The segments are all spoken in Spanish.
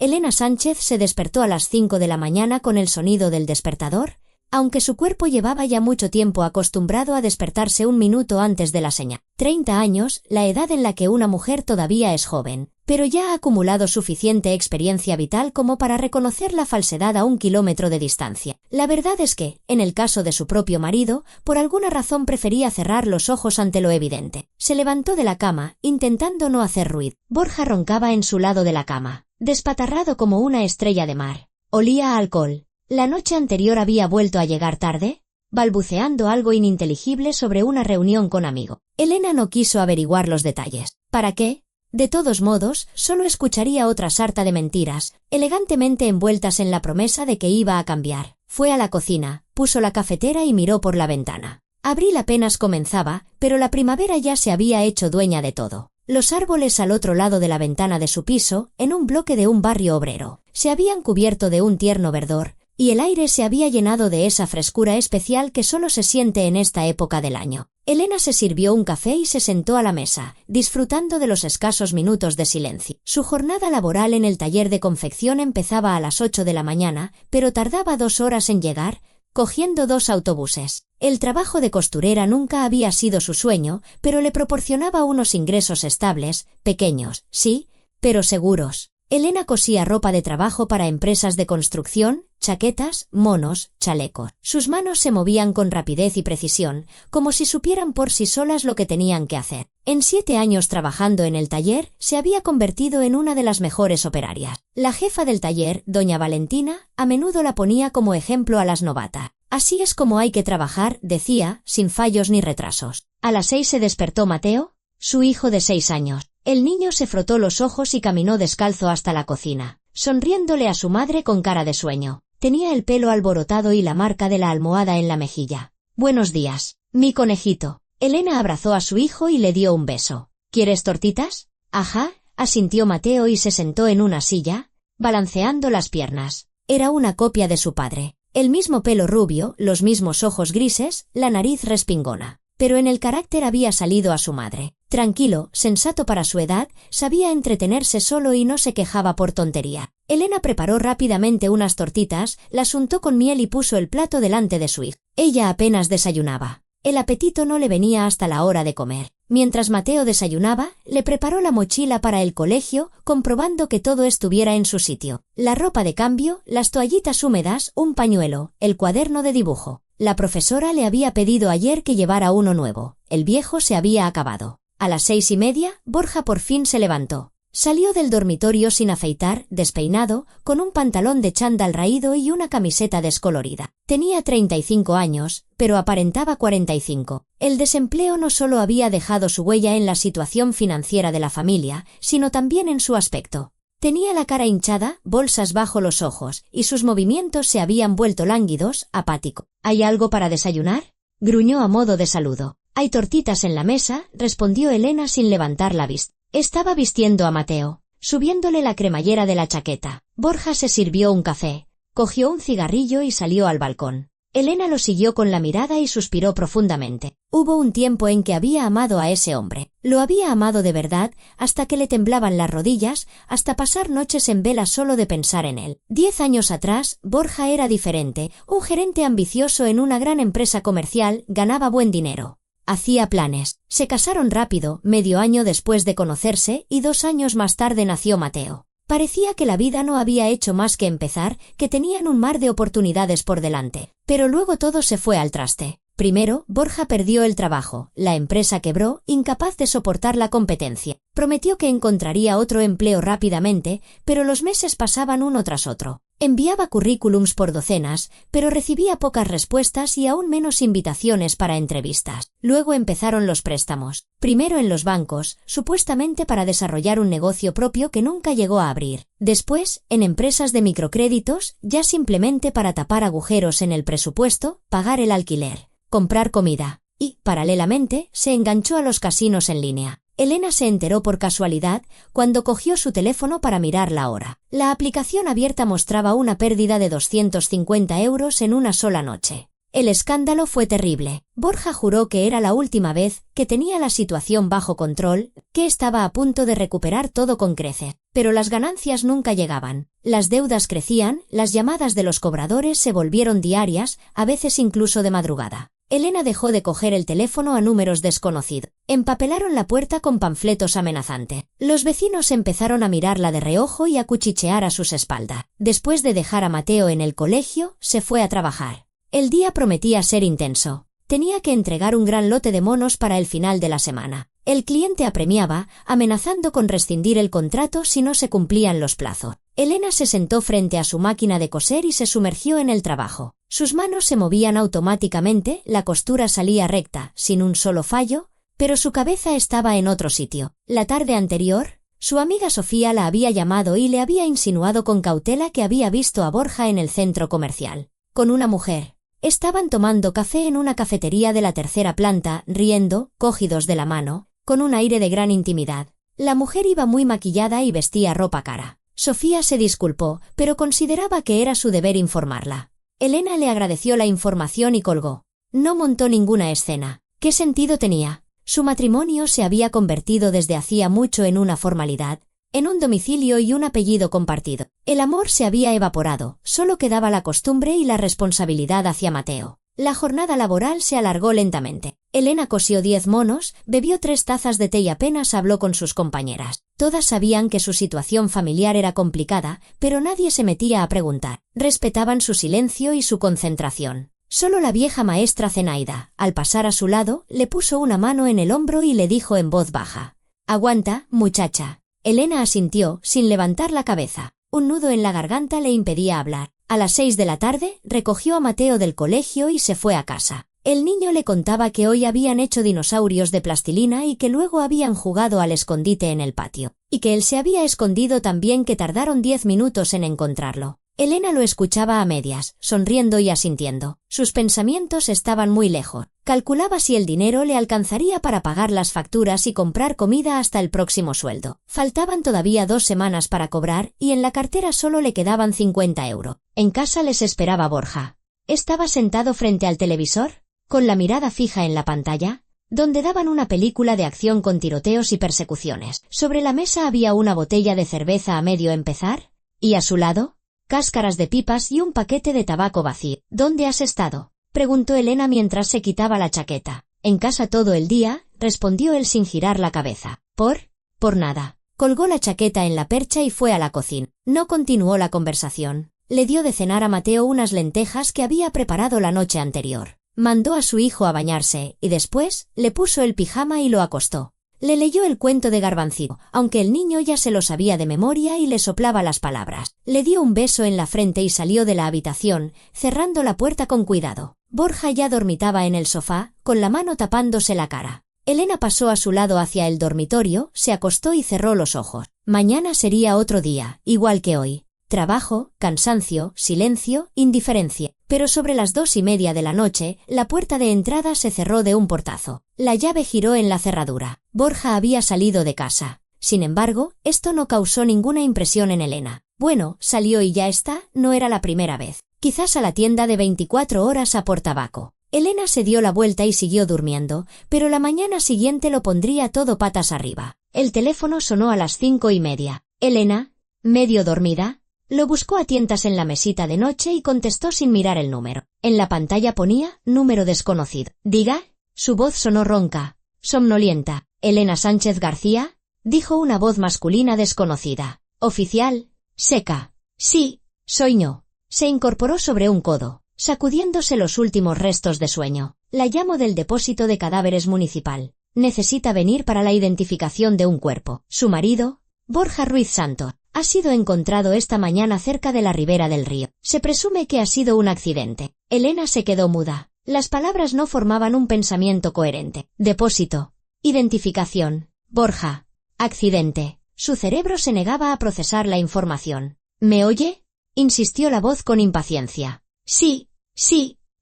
Elena Sánchez se despertó a las 5 de la mañana con el sonido del despertador, aunque su cuerpo llevaba ya mucho tiempo acostumbrado a despertarse un minuto antes de la señal. 30 años, la edad en la que una mujer todavía es joven, pero ya ha acumulado suficiente experiencia vital como para reconocer la falsedad a 1 kilómetro de distancia. La verdad es que, en el caso de su propio marido, por alguna razón prefería cerrar los ojos ante lo evidente. Se levantó de la cama, intentando no hacer ruido. Borja roncaba en su lado de la cama, despatarrado como una estrella de mar. Olía a alcohol. ¿La noche anterior había vuelto a llegar tarde? Balbuceando algo ininteligible sobre una reunión con amigo. Elena no quiso averiguar los detalles. ¿Para qué? De todos modos, solo escucharía otra sarta de mentiras, elegantemente envueltas en la promesa de que iba a cambiar. Fue a la cocina, puso la cafetera y miró por la ventana. Abril apenas comenzaba, pero la primavera ya se había hecho dueña de todo. Los árboles al otro lado de la ventana de su piso, en un bloque de un barrio obrero, se habían cubierto de un tierno verdor, y el aire se había llenado de esa frescura especial que solo se siente en esta época del año. Elena se sirvió un café y se sentó a la mesa, disfrutando de los escasos minutos de silencio. Su jornada laboral en el taller de confección empezaba a las 8 de la mañana, pero tardaba 2 horas en llegar, cogiendo 2 autobuses. El trabajo de costurera nunca había sido su sueño, pero le proporcionaba unos ingresos estables, pequeños, sí, pero seguros. Elena cosía ropa de trabajo para empresas de construcción, chaquetas, monos, chalecos. Sus manos se movían con rapidez y precisión, como si supieran por sí solas lo que tenían que hacer. En 7 años trabajando en el taller, se había convertido en una de las mejores operarias. La jefa del taller, doña Valentina, a menudo la ponía como ejemplo a las novatas. Así es como hay que trabajar, decía, sin fallos ni retrasos. A las 6 se despertó Mateo, su hijo de 6 años. El niño se frotó los ojos y caminó descalzo hasta la cocina, sonriéndole a su madre con cara de sueño. Tenía el pelo alborotado y la marca de la almohada en la mejilla. «Buenos días, mi conejito». Elena abrazó a su hijo y le dio un beso. «¿Quieres tortitas?» «Ajá», asintió Mateo y se sentó en una silla, balanceando las piernas. Era una copia de su padre. El mismo pelo rubio, los mismos ojos grises, la nariz respingona. Pero en el carácter había salido a su madre. Tranquilo, sensato para su edad, sabía entretenerse solo y no se quejaba por tontería. Elena preparó rápidamente unas tortitas, las untó con miel y puso el plato delante de su hijo. Ella apenas desayunaba. El apetito no le venía hasta la hora de comer. Mientras Mateo desayunaba, le preparó la mochila para el colegio, comprobando que todo estuviera en su sitio. La ropa de cambio, las toallitas húmedas, un pañuelo, el cuaderno de dibujo. La profesora le había pedido ayer que llevara uno nuevo. El viejo se había acabado. A las 6:30, Borja por fin se levantó. Salió del dormitorio sin afeitar, despeinado, con un pantalón de chándal raído y una camiseta descolorida. Tenía 35 años, pero aparentaba 45. El desempleo no solo había dejado su huella en la situación financiera de la familia, sino también en su aspecto. Tenía la cara hinchada, bolsas bajo los ojos, y sus movimientos se habían vuelto lánguidos, apáticos. «¿Hay algo para desayunar?», gruñó a modo de saludo. «Hay tortitas en la mesa», respondió Elena sin levantar la vista. Estaba vistiendo a Mateo, subiéndole la cremallera de la chaqueta. Borja se sirvió un café, cogió un cigarrillo y salió al balcón. Elena lo siguió con la mirada y suspiró profundamente. Hubo un tiempo en que había amado a ese hombre. Lo había amado de verdad, hasta que le temblaban las rodillas, hasta pasar noches en vela solo de pensar en él. 10 años atrás, Borja era diferente, un gerente ambicioso en una gran empresa comercial, ganaba buen dinero. Hacía planes. Se casaron rápido, medio año después de conocerse, y 2 años más tarde nació Mateo. Parecía que la vida no había hecho más que empezar, que tenían un mar de oportunidades por delante. Pero luego todo se fue al traste. Primero, Borja perdió el trabajo, la empresa quebró, incapaz de soportar la competencia. Prometió que encontraría otro empleo rápidamente, pero los meses pasaban uno tras otro. Enviaba currículums por docenas, pero recibía pocas respuestas y aún menos invitaciones para entrevistas. Luego empezaron los préstamos. Primero en los bancos, supuestamente para desarrollar un negocio propio que nunca llegó a abrir. Después, en empresas de microcréditos, ya simplemente para tapar agujeros en el presupuesto, pagar el alquiler, comprar comida. Y, paralelamente, se enganchó a los casinos en línea. Elena se enteró por casualidad cuando cogió su teléfono para mirar la hora. La aplicación abierta mostraba una pérdida de 250 € en una sola noche. El escándalo fue terrible. Borja juró que era la última vez, que tenía la situación bajo control, que estaba a punto de recuperar todo con creces. Pero las ganancias nunca llegaban. Las deudas crecían, las llamadas de los cobradores se volvieron diarias, a veces incluso de madrugada. Elena dejó de coger el teléfono a números desconocidos. Empapelaron la puerta con panfletos amenazantes. Los vecinos empezaron a mirarla de reojo y a cuchichear a sus espaldas. Después de dejar a Mateo en el colegio, se fue a trabajar. El día prometía ser intenso. Tenía que entregar un gran lote de monos para el final de la semana. El cliente apremiaba, amenazando con rescindir el contrato si no se cumplían los plazos. Elena se sentó frente a su máquina de coser y se sumergió en el trabajo. Sus manos se movían automáticamente, la costura salía recta, sin un solo fallo, pero su cabeza estaba en otro sitio. La tarde anterior, su amiga Sofía la había llamado y le había insinuado con cautela que había visto a Borja en el centro comercial, con una mujer. Estaban tomando café en una cafetería de la tercera planta, riendo, cogidos de la mano, con un aire de gran intimidad. La mujer iba muy maquillada y vestía ropa cara. Sofía se disculpó, pero consideraba que era su deber informarla. Elena le agradeció la información y colgó. No montó ninguna escena. ¿Qué sentido tenía? Su matrimonio se había convertido desde hacía mucho en una formalidad, en un domicilio y un apellido compartido. El amor se había evaporado, solo quedaba la costumbre y la responsabilidad hacia Mateo. La jornada laboral se alargó lentamente. Elena cosió 10 monos, bebió 3 tazas de té y apenas habló con sus compañeras. Todas sabían que su situación familiar era complicada, pero nadie se metía a preguntar. Respetaban su silencio y su concentración. Solo la vieja maestra Zenaida, al pasar a su lado, le puso una mano en el hombro y le dijo en voz baja: «Aguanta, muchacha». Elena asintió, sin levantar la cabeza. Un nudo en la garganta le impedía hablar. A las 6 de la tarde, recogió a Mateo del colegio y se fue a casa. El niño le contaba que hoy habían hecho dinosaurios de plastilina y que luego habían jugado al escondite en el patio. Y que él se había escondido también, que tardaron 10 minutos en encontrarlo. Elena lo escuchaba a medias, sonriendo y asintiendo. Sus pensamientos estaban muy lejos. Calculaba si el dinero le alcanzaría para pagar las facturas y comprar comida hasta el próximo sueldo. Faltaban todavía 2 semanas para cobrar y en la cartera solo le quedaban 50 euros. En casa les esperaba Borja. Estaba sentado frente al televisor, con la mirada fija en la pantalla, donde daban una película de acción con tiroteos y persecuciones. Sobre la mesa había una botella de cerveza a medio empezar, y a su lado, cáscaras de pipas y un paquete de tabaco vacío. «¿Dónde has estado?», preguntó Elena mientras se quitaba la chaqueta. «En casa todo el día», respondió él sin girar la cabeza. Por nada». Colgó la chaqueta en la percha y fue a la cocina. No continuó la conversación. Le dio de cenar a Mateo unas lentejas que había preparado la noche anterior. Mandó a su hijo a bañarse y después le puso el pijama y lo acostó. Le leyó el cuento de Garbancito, aunque el niño ya se lo sabía de memoria y le soplaba las palabras. Le dio un beso en la frente y salió de la habitación, cerrando la puerta con cuidado. Borja ya dormitaba en el sofá, con la mano tapándose la cara. Elena pasó a su lado hacia el dormitorio, se acostó y cerró los ojos. Mañana sería otro día, igual que hoy. Trabajo, cansancio, silencio, indiferencia. Pero sobre las 2:30 de la noche, la puerta de entrada se cerró de un portazo. La llave giró en la cerradura. Borja había salido de casa. Sin embargo, esto no causó ninguna impresión en Elena. Bueno, salió y ya está, no era la primera vez. Quizás a la tienda de 24 horas a por tabaco. Elena se dio la vuelta y siguió durmiendo, pero la mañana siguiente lo pondría todo patas arriba. El teléfono sonó a las 5:30. Elena, medio dormida, lo buscó a tientas en la mesita de noche y contestó sin mirar el número. En la pantalla ponía número desconocido. «Diga». Su voz sonó ronca, somnolienta. «Elena Sánchez García», dijo una voz masculina desconocida. «Oficial». Seca. «Sí, soy yo». Se incorporó sobre un codo, sacudiéndose los últimos restos de sueño. «La llamo del depósito de cadáveres municipal. Necesita venir para la identificación de un cuerpo. Su marido, Borja Ruiz Santos, ha sido encontrado esta mañana cerca de la ribera del río. Se presume que ha sido un accidente». Elena se quedó muda. Las palabras no formaban un pensamiento coherente. Depósito. Identificación. Borja. Accidente. Su cerebro se negaba a procesar la información. «¿Me oye?», insistió la voz con impaciencia. «Sí,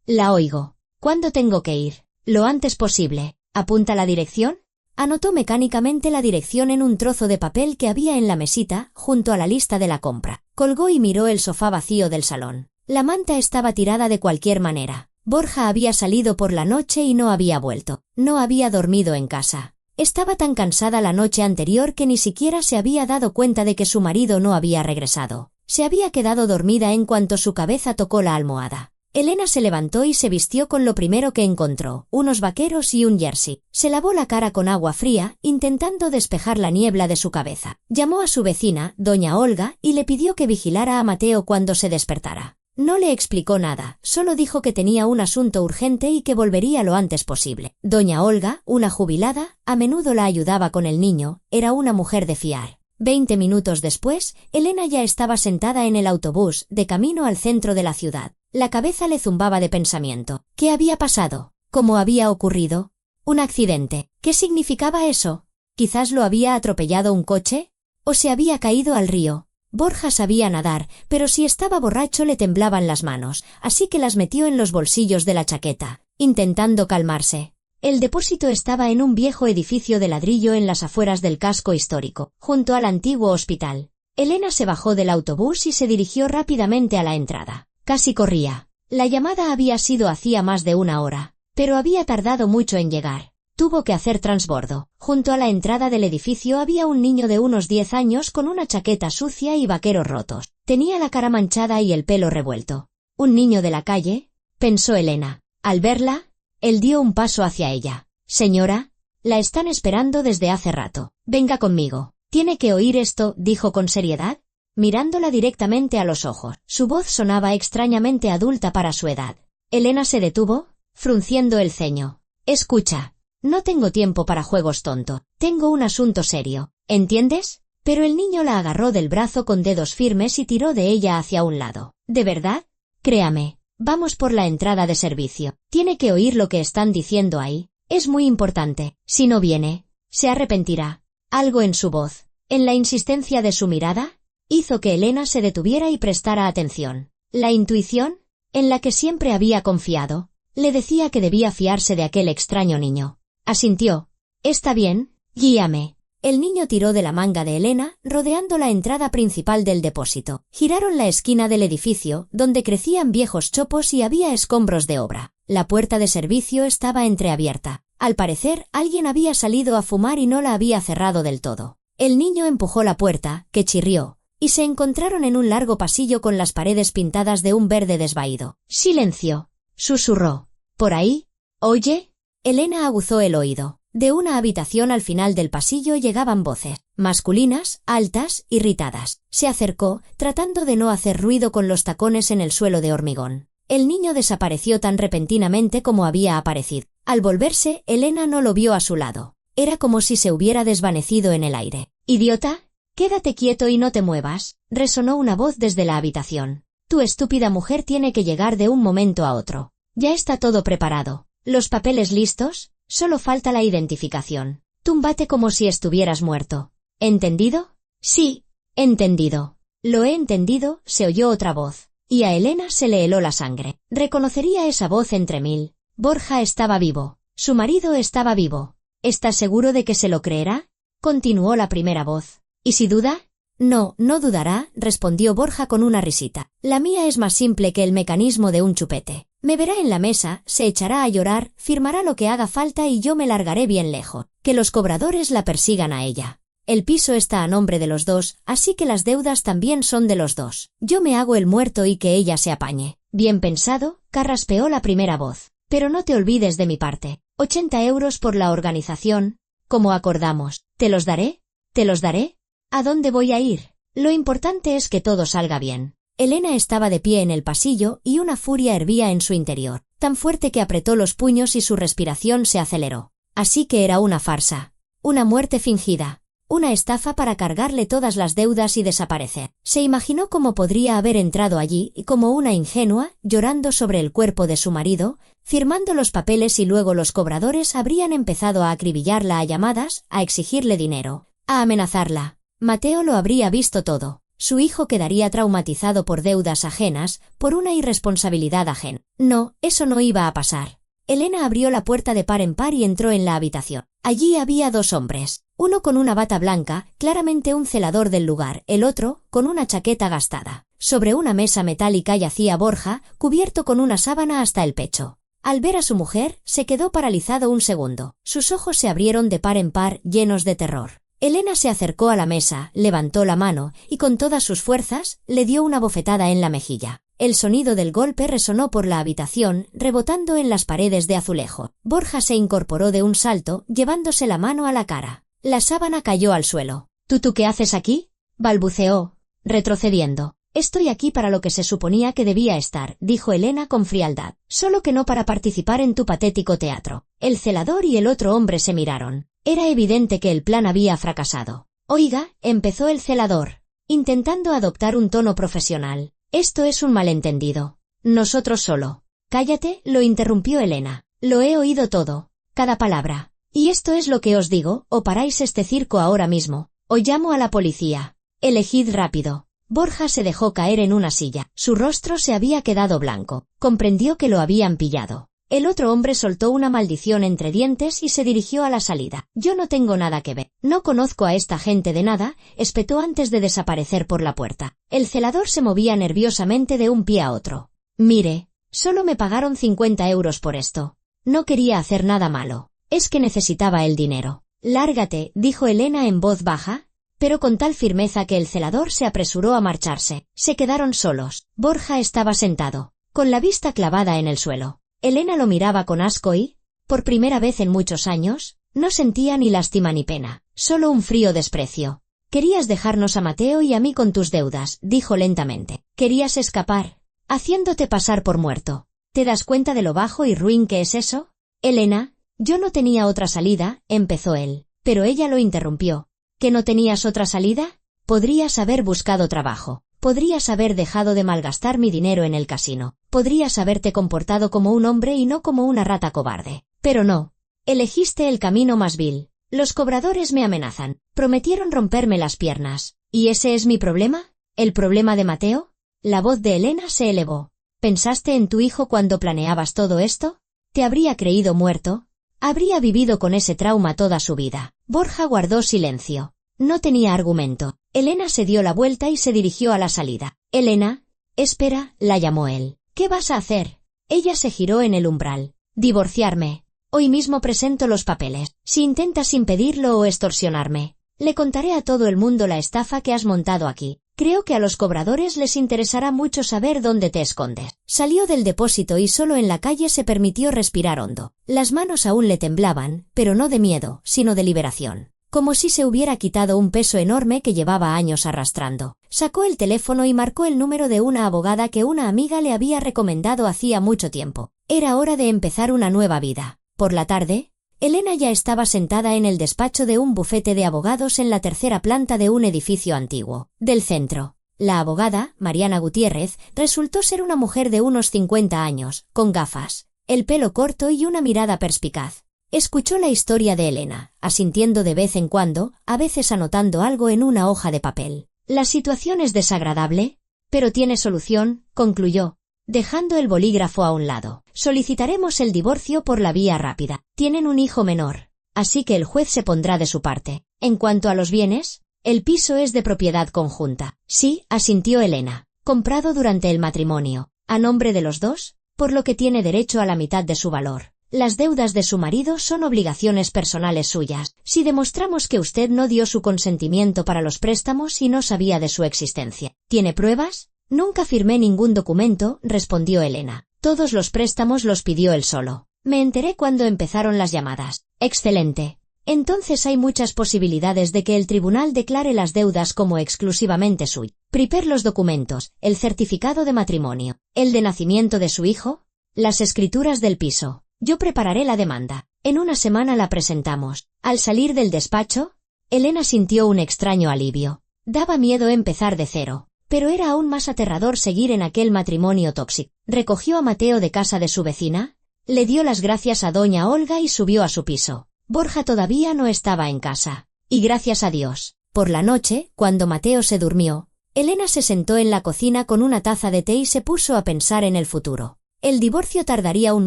la oigo». «¿Cuándo tengo que ir?». «Lo antes posible». «¿Apunta la dirección?». Anotó mecánicamente la dirección en un trozo de papel que había en la mesita, junto a la lista de la compra. Colgó y miró el sofá vacío del salón. La manta estaba tirada de cualquier manera. Borja había salido por la noche y no había vuelto. No había dormido en casa. Estaba tan cansada la noche anterior que ni siquiera se había dado cuenta de que su marido no había regresado. Se había quedado dormida en cuanto su cabeza tocó la almohada. Elena se levantó y se vistió con lo primero que encontró, unos vaqueros y un jersey. Se lavó la cara con agua fría, intentando despejar la niebla de su cabeza. Llamó a su vecina, doña Olga, y le pidió que vigilara a Mateo cuando se despertara. No le explicó nada, solo dijo que tenía un asunto urgente y que volvería lo antes posible. Doña Olga, una jubilada, a menudo la ayudaba con el niño, era una mujer de fiar. 20 minutos después, Elena ya estaba sentada en el autobús, de camino al centro de la ciudad. La cabeza le zumbaba de pensamiento. ¿Qué había pasado? ¿Cómo había ocurrido? ¿Un accidente? ¿Qué significaba eso? ¿Quizás lo había atropellado un coche? ¿O se había caído al río? Borja sabía nadar, pero si estaba borracho le temblaban las manos, así que las metió en los bolsillos de la chaqueta, intentando calmarse. El depósito estaba en un viejo edificio de ladrillo en las afueras del casco histórico, junto al antiguo hospital. Elena se bajó del autobús y se dirigió rápidamente a la entrada. Casi corría. La llamada había sido hacía más de una hora, pero había tardado mucho en llegar. Tuvo que hacer transbordo. Junto a la entrada del edificio había un niño de unos 10 años con una chaqueta sucia y vaqueros rotos. Tenía la cara manchada y el pelo revuelto. ¿Un niño de la calle?, pensó Elena. Al verla, él dio un paso hacia ella. Señora, la están esperando desde hace rato. Venga conmigo. Tiene que oír esto, dijo con seriedad, mirándola directamente a los ojos. Su voz sonaba extrañamente adulta para su edad. Elena se detuvo, frunciendo el ceño. Escucha. No tengo tiempo para juegos tontos. Tengo un asunto serio. ¿Entiendes? Pero el niño la agarró del brazo con dedos firmes y tiró de ella hacia un lado. ¿De verdad? Créame. Vamos por la entrada de servicio. Tiene que oír lo que están diciendo ahí. Es muy importante. Si no viene, se arrepentirá. Algo en su voz, en la insistencia de su mirada, hizo que Elena se detuviera y prestara atención. La intuición, en la que siempre había confiado, le decía que debía fiarse de aquel extraño niño. Asintió. Está bien, guíame. El niño tiró de la manga de Elena, rodeando la entrada principal del depósito. Giraron la esquina del edificio, donde crecían viejos chopos y había escombros de obra. La puerta de servicio estaba entreabierta. Al parecer, alguien había salido a fumar y no la había cerrado del todo. El niño empujó la puerta, que chirrió, y se encontraron en un largo pasillo con las paredes pintadas de un verde desvaído. Silencio, susurró. ¿Por ahí? ¿Oye? Elena aguzó el oído. De una habitación al final del pasillo llegaban voces, masculinas, altas, irritadas. Se acercó, tratando de no hacer ruido con los tacones en el suelo de hormigón. El niño desapareció tan repentinamente como había aparecido. Al volverse, Elena no lo vio a su lado. Era como si se hubiera desvanecido en el aire. «Idiota, quédate quieto y no te muevas», resonó una voz desde la habitación. «Tu estúpida mujer tiene que llegar de un momento a otro. Ya está todo preparado. ¿Los papeles listos? Solo falta la identificación. Túmbate como si estuvieras muerto. ¿Entendido?» «Sí, entendido». «Lo he entendido», se oyó otra voz. Y a Elena se le heló la sangre. Reconocería esa voz entre mil. Borja estaba vivo. Su marido estaba vivo. ¿Estás seguro de que se lo creerá?, continuó la primera voz. ¿Y si duda? No, no dudará, respondió Borja con una risita. La mía es más simple que el mecanismo de un chupete. Me verá en la mesa, se echará a llorar, firmará lo que haga falta y yo me largaré bien lejos. Que los cobradores la persigan a ella. El piso está a nombre de los dos, así que las deudas también son de los dos. Yo me hago el muerto y que ella se apañe. Bien pensado, carraspeó la primera voz. Pero no te olvides de mi parte. 80 euros por la organización, como acordamos. ¿Te los daré? ¿Te los daré? ¿A dónde voy a ir? Lo importante es que todo salga bien. Elena estaba de pie en el pasillo y una furia hervía en su interior, tan fuerte que apretó los puños y su respiración se aceleró. Así que era una farsa. Una muerte fingida. Una estafa para cargarle todas las deudas y desaparecer. Se imaginó cómo podría haber entrado allí y como una ingenua, llorando sobre el cuerpo de su marido, firmando los papeles y luego los cobradores habrían empezado a acribillarla a llamadas, a exigirle dinero, a amenazarla. Mateo lo habría visto todo. Su hijo quedaría traumatizado por deudas ajenas, por una irresponsabilidad ajena. No, eso no iba a pasar. Elena abrió la puerta de par en par y entró en la habitación. Allí había dos hombres. Uno con una bata blanca, claramente un celador del lugar, el otro, con una chaqueta gastada. Sobre una mesa metálica yacía Borja, cubierto con una sábana hasta el pecho. Al ver a su mujer, se quedó paralizado un segundo. Sus ojos se abrieron de par en par, llenos de terror. Elena se acercó a la mesa, levantó la mano, y con todas sus fuerzas, le dio una bofetada en la mejilla. El sonido del golpe resonó por la habitación, rebotando en las paredes de azulejo. Borja se incorporó de un salto, llevándose la mano a la cara. La sábana cayó al suelo. ¿Tú qué haces aquí?, balbuceó, retrocediendo. Estoy aquí para lo que se suponía que debía estar, dijo Elena con frialdad, solo que no para participar en tu patético teatro. El celador y el otro hombre se miraron. Era evidente que el plan había fracasado. Oiga, empezó el celador, intentando adoptar un tono profesional. Esto es un malentendido. Nosotros solo. Cállate, lo interrumpió Elena. Lo he oído todo, cada palabra. Y esto es lo que os digo, o paráis este circo ahora mismo, o llamo a la policía. Elegid rápido. Borja se dejó caer en una silla. Su rostro se había quedado blanco. Comprendió que lo habían pillado. El otro hombre soltó una maldición entre dientes y se dirigió a la salida. Yo no tengo nada que ver. No conozco a esta gente de nada, espetó antes de desaparecer por la puerta. El celador se movía nerviosamente de un pie a otro. Mire, solo me pagaron 50 euros por esto. No quería hacer nada malo. Es que necesitaba el dinero. Lárgate, dijo Elena en voz baja, pero con tal firmeza que el celador se apresuró a marcharse. Se quedaron solos. Borja estaba sentado, con la vista clavada en el suelo. Elena lo miraba con asco y, por primera vez en muchos años, no sentía ni lástima ni pena, solo un frío desprecio. Querías dejarnos a Mateo y a mí con tus deudas, dijo lentamente. Querías escapar, haciéndote pasar por muerto. ¿Te das cuenta de lo bajo y ruin que es eso? Elena, yo no tenía otra salida, empezó él, pero ella lo interrumpió. ¿Que no tenías otra salida? Podrías haber buscado trabajo. Podrías haber dejado de malgastar mi dinero en el casino. Podrías haberte comportado como un hombre y no como una rata cobarde. Pero no. Elegiste el camino más vil. Los cobradores me amenazan. Prometieron romperme las piernas. ¿Y ese es mi problema? ¿El problema de Mateo? La voz de Elena se elevó. ¿Pensaste en tu hijo cuando planeabas todo esto? ¿Te habría creído muerto? Habría vivido con ese trauma toda su vida. Borja guardó silencio. No tenía argumento. Elena se dio la vuelta y se dirigió a la salida. Elena, espera, la llamó él. ¿Qué vas a hacer? Ella se giró en el umbral. Divorciarme. Hoy mismo presento los papeles. Si intentas impedirlo o extorsionarme, le contaré a todo el mundo la estafa que has montado aquí. Creo que a los cobradores les interesará mucho saber dónde te escondes. Salió del depósito y solo en la calle se permitió respirar hondo. Las manos aún le temblaban, pero no de miedo, sino de liberación. Como si se hubiera quitado un peso enorme que llevaba años arrastrando. Sacó el teléfono y marcó el número de una abogada que una amiga le había recomendado hacía mucho tiempo. Era hora de empezar una nueva vida. Por la tarde, Elena ya estaba sentada en el despacho de un bufete de abogados en la tercera planta de un edificio antiguo del centro. La abogada, Mariana Gutiérrez, resultó ser una mujer de unos 50 años, con gafas, el pelo corto y una mirada perspicaz. Escuchó la historia de Elena, asintiendo de vez en cuando, a veces anotando algo en una hoja de papel. La situación es desagradable, pero tiene solución, concluyó, dejando el bolígrafo a un lado. Solicitaremos el divorcio por la vía rápida. Tienen un hijo menor, así que el juez se pondrá de su parte. En cuanto a los bienes, el piso es de propiedad conjunta. Sí, asintió Elena, comprado durante el matrimonio, a nombre de los dos, por lo que tiene derecho a la mitad de su valor. Las deudas de su marido son obligaciones personales suyas. Si demostramos que usted no dio su consentimiento para los préstamos y no sabía de su existencia, ¿tiene pruebas? Nunca firmé ningún documento, respondió Elena. Todos los préstamos los pidió él solo. Me enteré cuando empezaron las llamadas. Excelente. Entonces hay muchas posibilidades de que el tribunal declare las deudas como exclusivamente suyas. Prepare los documentos, el certificado de matrimonio, el de nacimiento de su hijo, las escrituras del piso. Yo prepararé la demanda. En una semana la presentamos. Al salir del despacho, Elena sintió un extraño alivio. Daba miedo empezar de cero, pero era aún más aterrador seguir en aquel matrimonio tóxico. Recogió a Mateo de casa de su vecina, le dio las gracias a doña Olga y subió a su piso. Borja todavía no estaba en casa. Y gracias a Dios. Por la noche, cuando Mateo se durmió, Elena se sentó en la cocina con una taza de té y se puso a pensar en el futuro. El divorcio tardaría un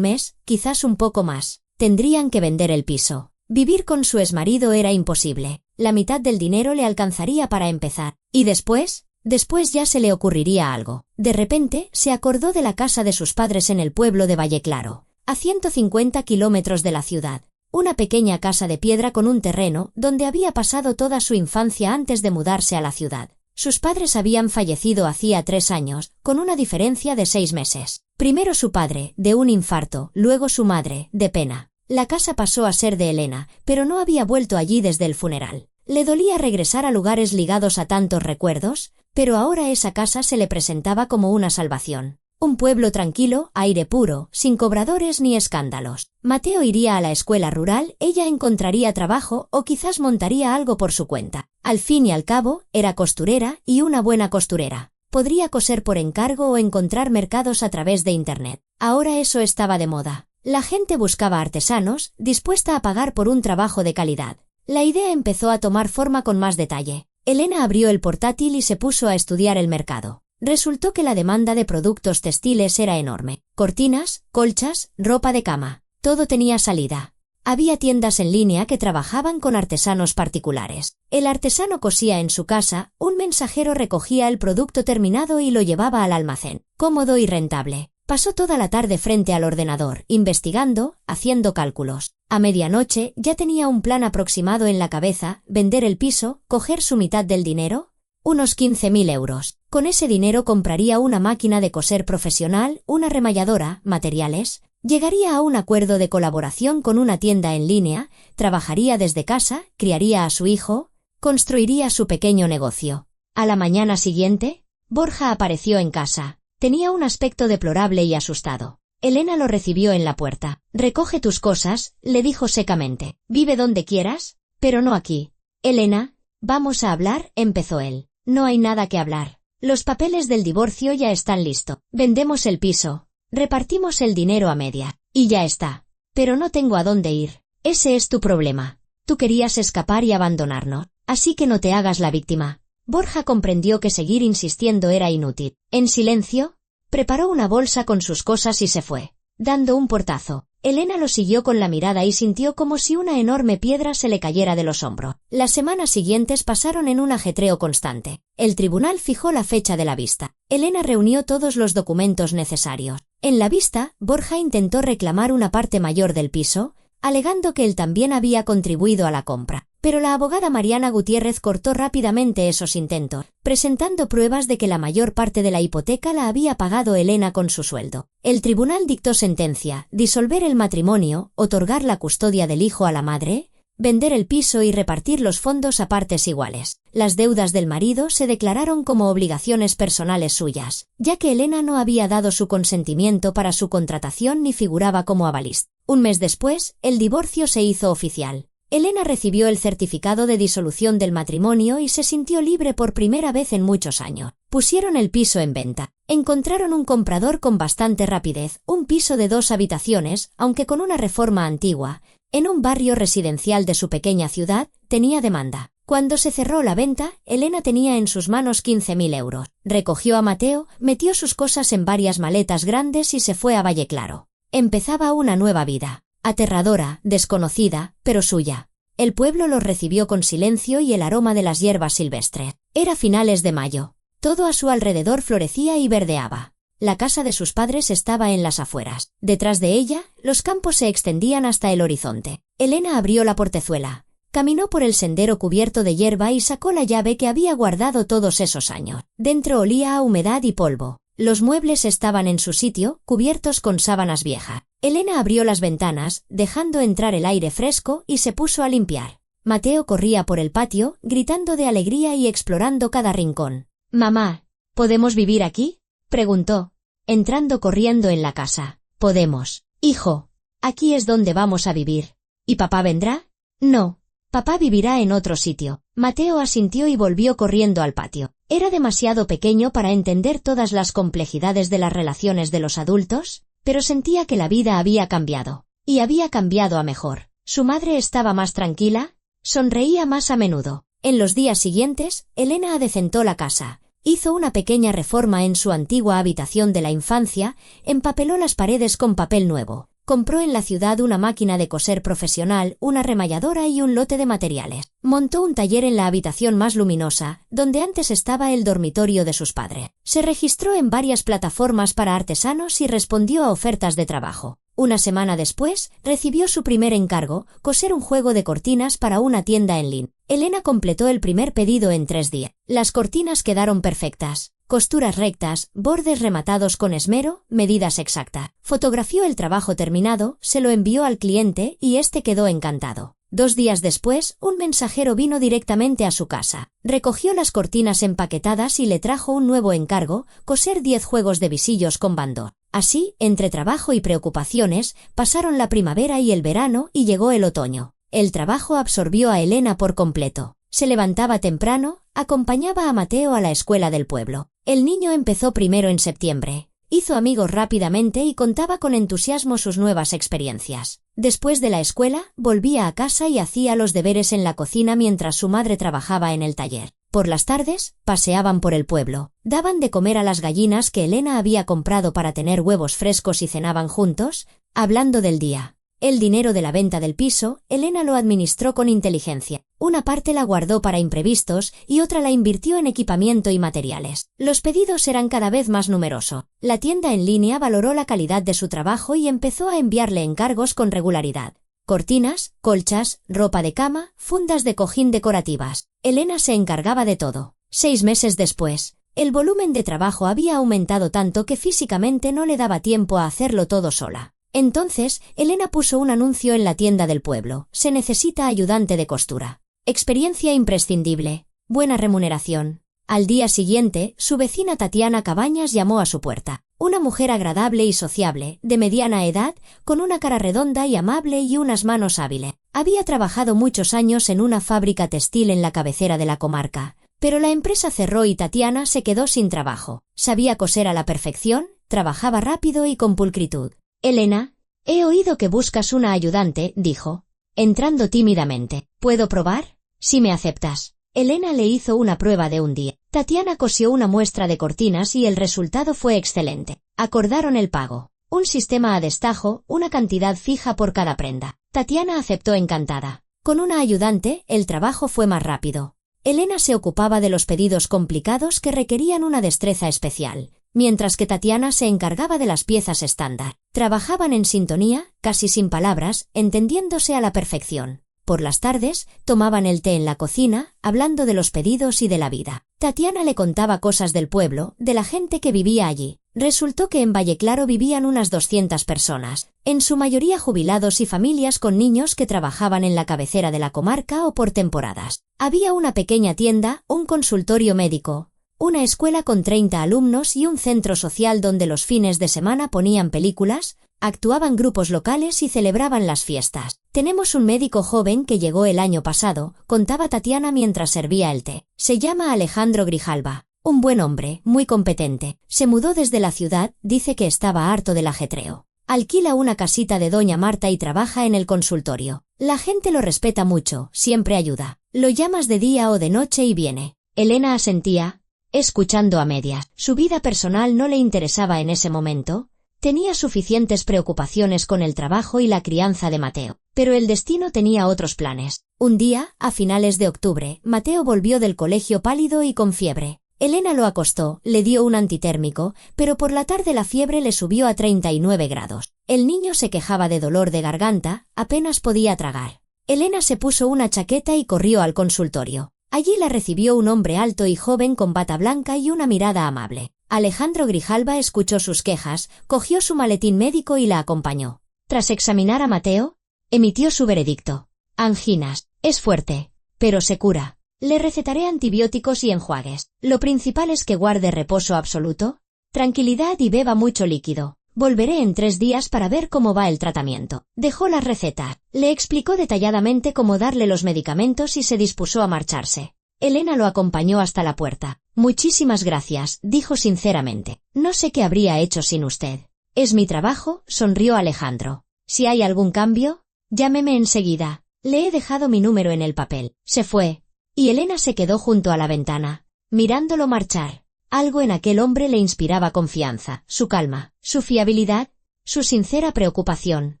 mes, quizás un poco más. Tendrían que vender el piso. Vivir con su exmarido era imposible. La mitad del dinero le alcanzaría para empezar. ¿Y después? Después ya se le ocurriría algo. De repente, se acordó de la casa de sus padres en el pueblo de Valleclaro, a 150 kilómetros de la ciudad. Una pequeña casa de piedra con un terreno donde había pasado toda su infancia antes de mudarse a la ciudad. Sus padres habían fallecido hacía 3 años, con una diferencia de 6 meses. Primero su padre, de un infarto, luego su madre, de pena. La casa pasó a ser de Elena, pero no había vuelto allí desde el funeral. Le dolía regresar a lugares ligados a tantos recuerdos, pero ahora esa casa se le presentaba como una salvación. Un pueblo tranquilo, aire puro, sin cobradores ni escándalos. Mateo iría a la escuela rural, ella encontraría trabajo o quizás montaría algo por su cuenta. Al fin y al cabo, era costurera y una buena costurera. Podría coser por encargo o encontrar mercados a través de Internet. Ahora eso estaba de moda. La gente buscaba artesanos, dispuesta a pagar por un trabajo de calidad. La idea empezó a tomar forma con más detalle. Elena abrió el portátil y se puso a estudiar el mercado. Resultó que la demanda de productos textiles era enorme. Cortinas, colchas, ropa de cama. Todo tenía salida. Había tiendas en línea que trabajaban con artesanos particulares. El artesano cosía en su casa, un mensajero recogía el producto terminado y lo llevaba al almacén. Cómodo y rentable. Pasó toda la tarde frente al ordenador, investigando, haciendo cálculos. A medianoche ya tenía un plan aproximado en la cabeza: vender el piso, coger su mitad del dinero, unos 15.000 euros. Con ese dinero compraría una máquina de coser profesional, una remalladora, materiales. Llegaría a un acuerdo de colaboración con una tienda en línea, trabajaría desde casa, criaría a su hijo, construiría su pequeño negocio. A la mañana siguiente, Borja apareció en casa. Tenía un aspecto deplorable y asustado. Elena lo recibió en la puerta. «Recoge tus cosas», le dijo secamente. «Vive donde quieras, pero no aquí». «Elena, vamos a hablar», empezó él. «No hay nada que hablar. Los papeles del divorcio ya están listos. Vendemos el piso. Repartimos el dinero a media. Y ya está. Pero no tengo a dónde ir. Ese es tu problema. Tú querías escapar y abandonarnos. Así que no te hagas la víctima». Borja comprendió que seguir insistiendo era inútil. En silencio, preparó una bolsa con sus cosas y se fue, dando un portazo. Elena lo siguió con la mirada y sintió como si una enorme piedra se le cayera de los hombros. Las semanas siguientes pasaron en un ajetreo constante. El tribunal fijó la fecha de la vista. Elena reunió todos los documentos necesarios. En la vista, Borja intentó reclamar una parte mayor del piso, alegando que él también había contribuido a la compra. Pero la abogada Mariana Gutiérrez cortó rápidamente esos intentos, presentando pruebas de que la mayor parte de la hipoteca la había pagado Elena con su sueldo. El tribunal dictó sentencia: disolver el matrimonio, otorgar la custodia del hijo a la madre, vender el piso y repartir los fondos a partes iguales. Las deudas del marido se declararon como obligaciones personales suyas, ya que Elena no había dado su consentimiento para su contratación ni figuraba como avalista. Un mes después, el divorcio se hizo oficial. Elena recibió el certificado de disolución del matrimonio y se sintió libre por primera vez en muchos años. Pusieron el piso en venta. Encontraron un comprador con bastante rapidez, un piso de 2 habitaciones, aunque con una reforma antigua. En un barrio residencial de su pequeña ciudad, tenía demanda. Cuando se cerró la venta, Elena tenía en sus manos 15.000 euros. Recogió a Mateo, metió sus cosas en varias maletas grandes y se fue a Valleclaro. Empezaba una nueva vida. Aterradora, desconocida, pero suya. El pueblo los recibió con silencio y el aroma de las hierbas silvestres. Era finales de mayo. Todo a su alrededor florecía y verdeaba. La casa de sus padres estaba en las afueras. Detrás de ella, los campos se extendían hasta el horizonte. Elena abrió la portezuela. Caminó por el sendero cubierto de hierba y sacó la llave que había guardado todos esos años. Dentro olía a humedad y polvo. Los muebles estaban en su sitio, cubiertos con sábanas viejas. Elena abrió las ventanas, dejando entrar el aire fresco, y se puso a limpiar. Mateo corría por el patio, gritando de alegría y explorando cada rincón. «Mamá, ¿podemos vivir aquí?», preguntó, entrando corriendo en la casa. «Podemos. Hijo, aquí es donde vamos a vivir». «¿Y papá vendrá?». «No. Papá vivirá en otro sitio». Mateo asintió y volvió corriendo al patio. Era demasiado pequeño para entender todas las complejidades de las relaciones de los adultos, pero sentía que la vida había cambiado. Y había cambiado a mejor. Su madre estaba más tranquila, sonreía más a menudo. En los días siguientes, Elena adecentó la casa. Hizo una pequeña reforma en su antigua habitación de la infancia, empapeló las paredes con papel nuevo, Compró en la ciudad una máquina de coser profesional, una remalladora y un lote de materiales. Montó un taller en la habitación más luminosa, donde antes estaba el dormitorio de sus padres. Se registró en varias plataformas para artesanos y respondió a ofertas de trabajo. Una semana después, recibió su primer encargo, coser un juego de cortinas para una tienda en línea. Elena completó el primer pedido en 3 días. Las cortinas quedaron perfectas. Costuras rectas, bordes rematados con esmero, medidas exactas. Fotografió el trabajo terminado, se lo envió al cliente y este quedó encantado. 2 días después, un mensajero vino directamente a su casa. Recogió las cortinas empaquetadas y le trajo un nuevo encargo, coser 10 juegos de visillos con bandó. Así, entre trabajo y preocupaciones, pasaron la primavera y el verano y llegó el otoño. El trabajo absorbió a Elena por completo. Se levantaba temprano, acompañaba a Mateo a la escuela del pueblo. El niño empezó primero en septiembre. Hizo amigos rápidamente y contaba con entusiasmo sus nuevas experiencias. Después de la escuela, volvía a casa y hacía los deberes en la cocina mientras su madre trabajaba en el taller. Por las tardes, paseaban por el pueblo. Daban de comer a las gallinas que Elena había comprado para tener huevos frescos y cenaban juntos, hablando del día. El dinero de la venta del piso, Elena lo administró con inteligencia. Una parte la guardó para imprevistos y otra la invirtió en equipamiento y materiales. Los pedidos eran cada vez más numerosos. La tienda en línea valoró la calidad de su trabajo y empezó a enviarle encargos con regularidad. Cortinas, colchas, ropa de cama, fundas de cojín decorativas. Elena se encargaba de todo. 6 meses después, el volumen de trabajo había aumentado tanto que físicamente no le daba tiempo a hacerlo todo sola. Entonces, Elena puso un anuncio en la tienda del pueblo. Se necesita ayudante de costura. Experiencia imprescindible. Buena remuneración. Al día siguiente, su vecina Tatiana Cabañas llamó a su puerta. Una mujer agradable y sociable, de mediana edad, con una cara redonda y amable y unas manos hábiles. Había trabajado muchos años en una fábrica textil en la cabecera de la comarca, pero la empresa cerró y Tatiana se quedó sin trabajo. Sabía coser a la perfección, trabajaba rápido y con pulcritud. Elena, he oído que buscas una ayudante, dijo, entrando tímidamente. ¿Puedo probar? Si me aceptas. Elena le hizo una prueba de un día. Tatiana cosió una muestra de cortinas y el resultado fue excelente. Acordaron el pago. Un sistema a destajo, una cantidad fija por cada prenda. Tatiana aceptó encantada. Con una ayudante, el trabajo fue más rápido. Elena se ocupaba de los pedidos complicados que requerían una destreza especial, mientras que Tatiana se encargaba de las piezas estándar. Trabajaban en sintonía, casi sin palabras, entendiéndose a la perfección. Por las tardes, tomaban el té en la cocina, hablando de los pedidos y de la vida. Tatiana le contaba cosas del pueblo, de la gente que vivía allí. Resultó que en Valleclaro vivían unas 200 personas, en su mayoría jubilados y familias con niños que trabajaban en la cabecera de la comarca o por temporadas. Había una pequeña tienda, un consultorio médico, una escuela con 30 alumnos y un centro social donde los fines de semana ponían películas, actuaban grupos locales y celebraban las fiestas. Tenemos un médico joven que llegó el año pasado, contaba Tatiana mientras servía el té. Se llama Alejandro Grijalva. Un buen hombre, muy competente. Se mudó desde la ciudad, dice que estaba harto del ajetreo. Alquila una casita de doña Marta y trabaja en el consultorio. La gente lo respeta mucho, siempre ayuda. Lo llamas de día o de noche y viene. Elena asentía, escuchando a medias. Su vida personal no le interesaba en ese momento. Tenía suficientes preocupaciones con el trabajo y la crianza de Mateo. Pero el destino tenía otros planes. Un día, a finales de octubre, Mateo volvió del colegio pálido y con fiebre. Elena lo acostó, le dio un antitérmico, pero por la tarde la fiebre le subió a 39 grados. El niño se quejaba de dolor de garganta, apenas podía tragar. Elena se puso una chaqueta y corrió al consultorio. Allí la recibió un hombre alto y joven con bata blanca y una mirada amable. Alejandro Grijalva escuchó sus quejas, cogió su maletín médico y la acompañó. Tras examinar a Mateo, emitió su veredicto. Anginas. Es fuerte, pero se cura. Le recetaré antibióticos y enjuagues. Lo principal es que guarde reposo absoluto, tranquilidad y beba mucho líquido. Volveré en 3 días para ver cómo va el tratamiento. Dejó las recetas. Le explicó detalladamente cómo darle los medicamentos y se dispuso a marcharse. Elena lo acompañó hasta la puerta. Muchísimas gracias, dijo sinceramente. No sé qué habría hecho sin usted. Es mi trabajo, sonrió Alejandro. Si hay algún cambio, llámeme enseguida. Le he dejado mi número en el papel. Se fue. Y Elena se quedó junto a la ventana, mirándolo marchar. Algo en aquel hombre le inspiraba confianza, su calma, su fiabilidad, su sincera preocupación.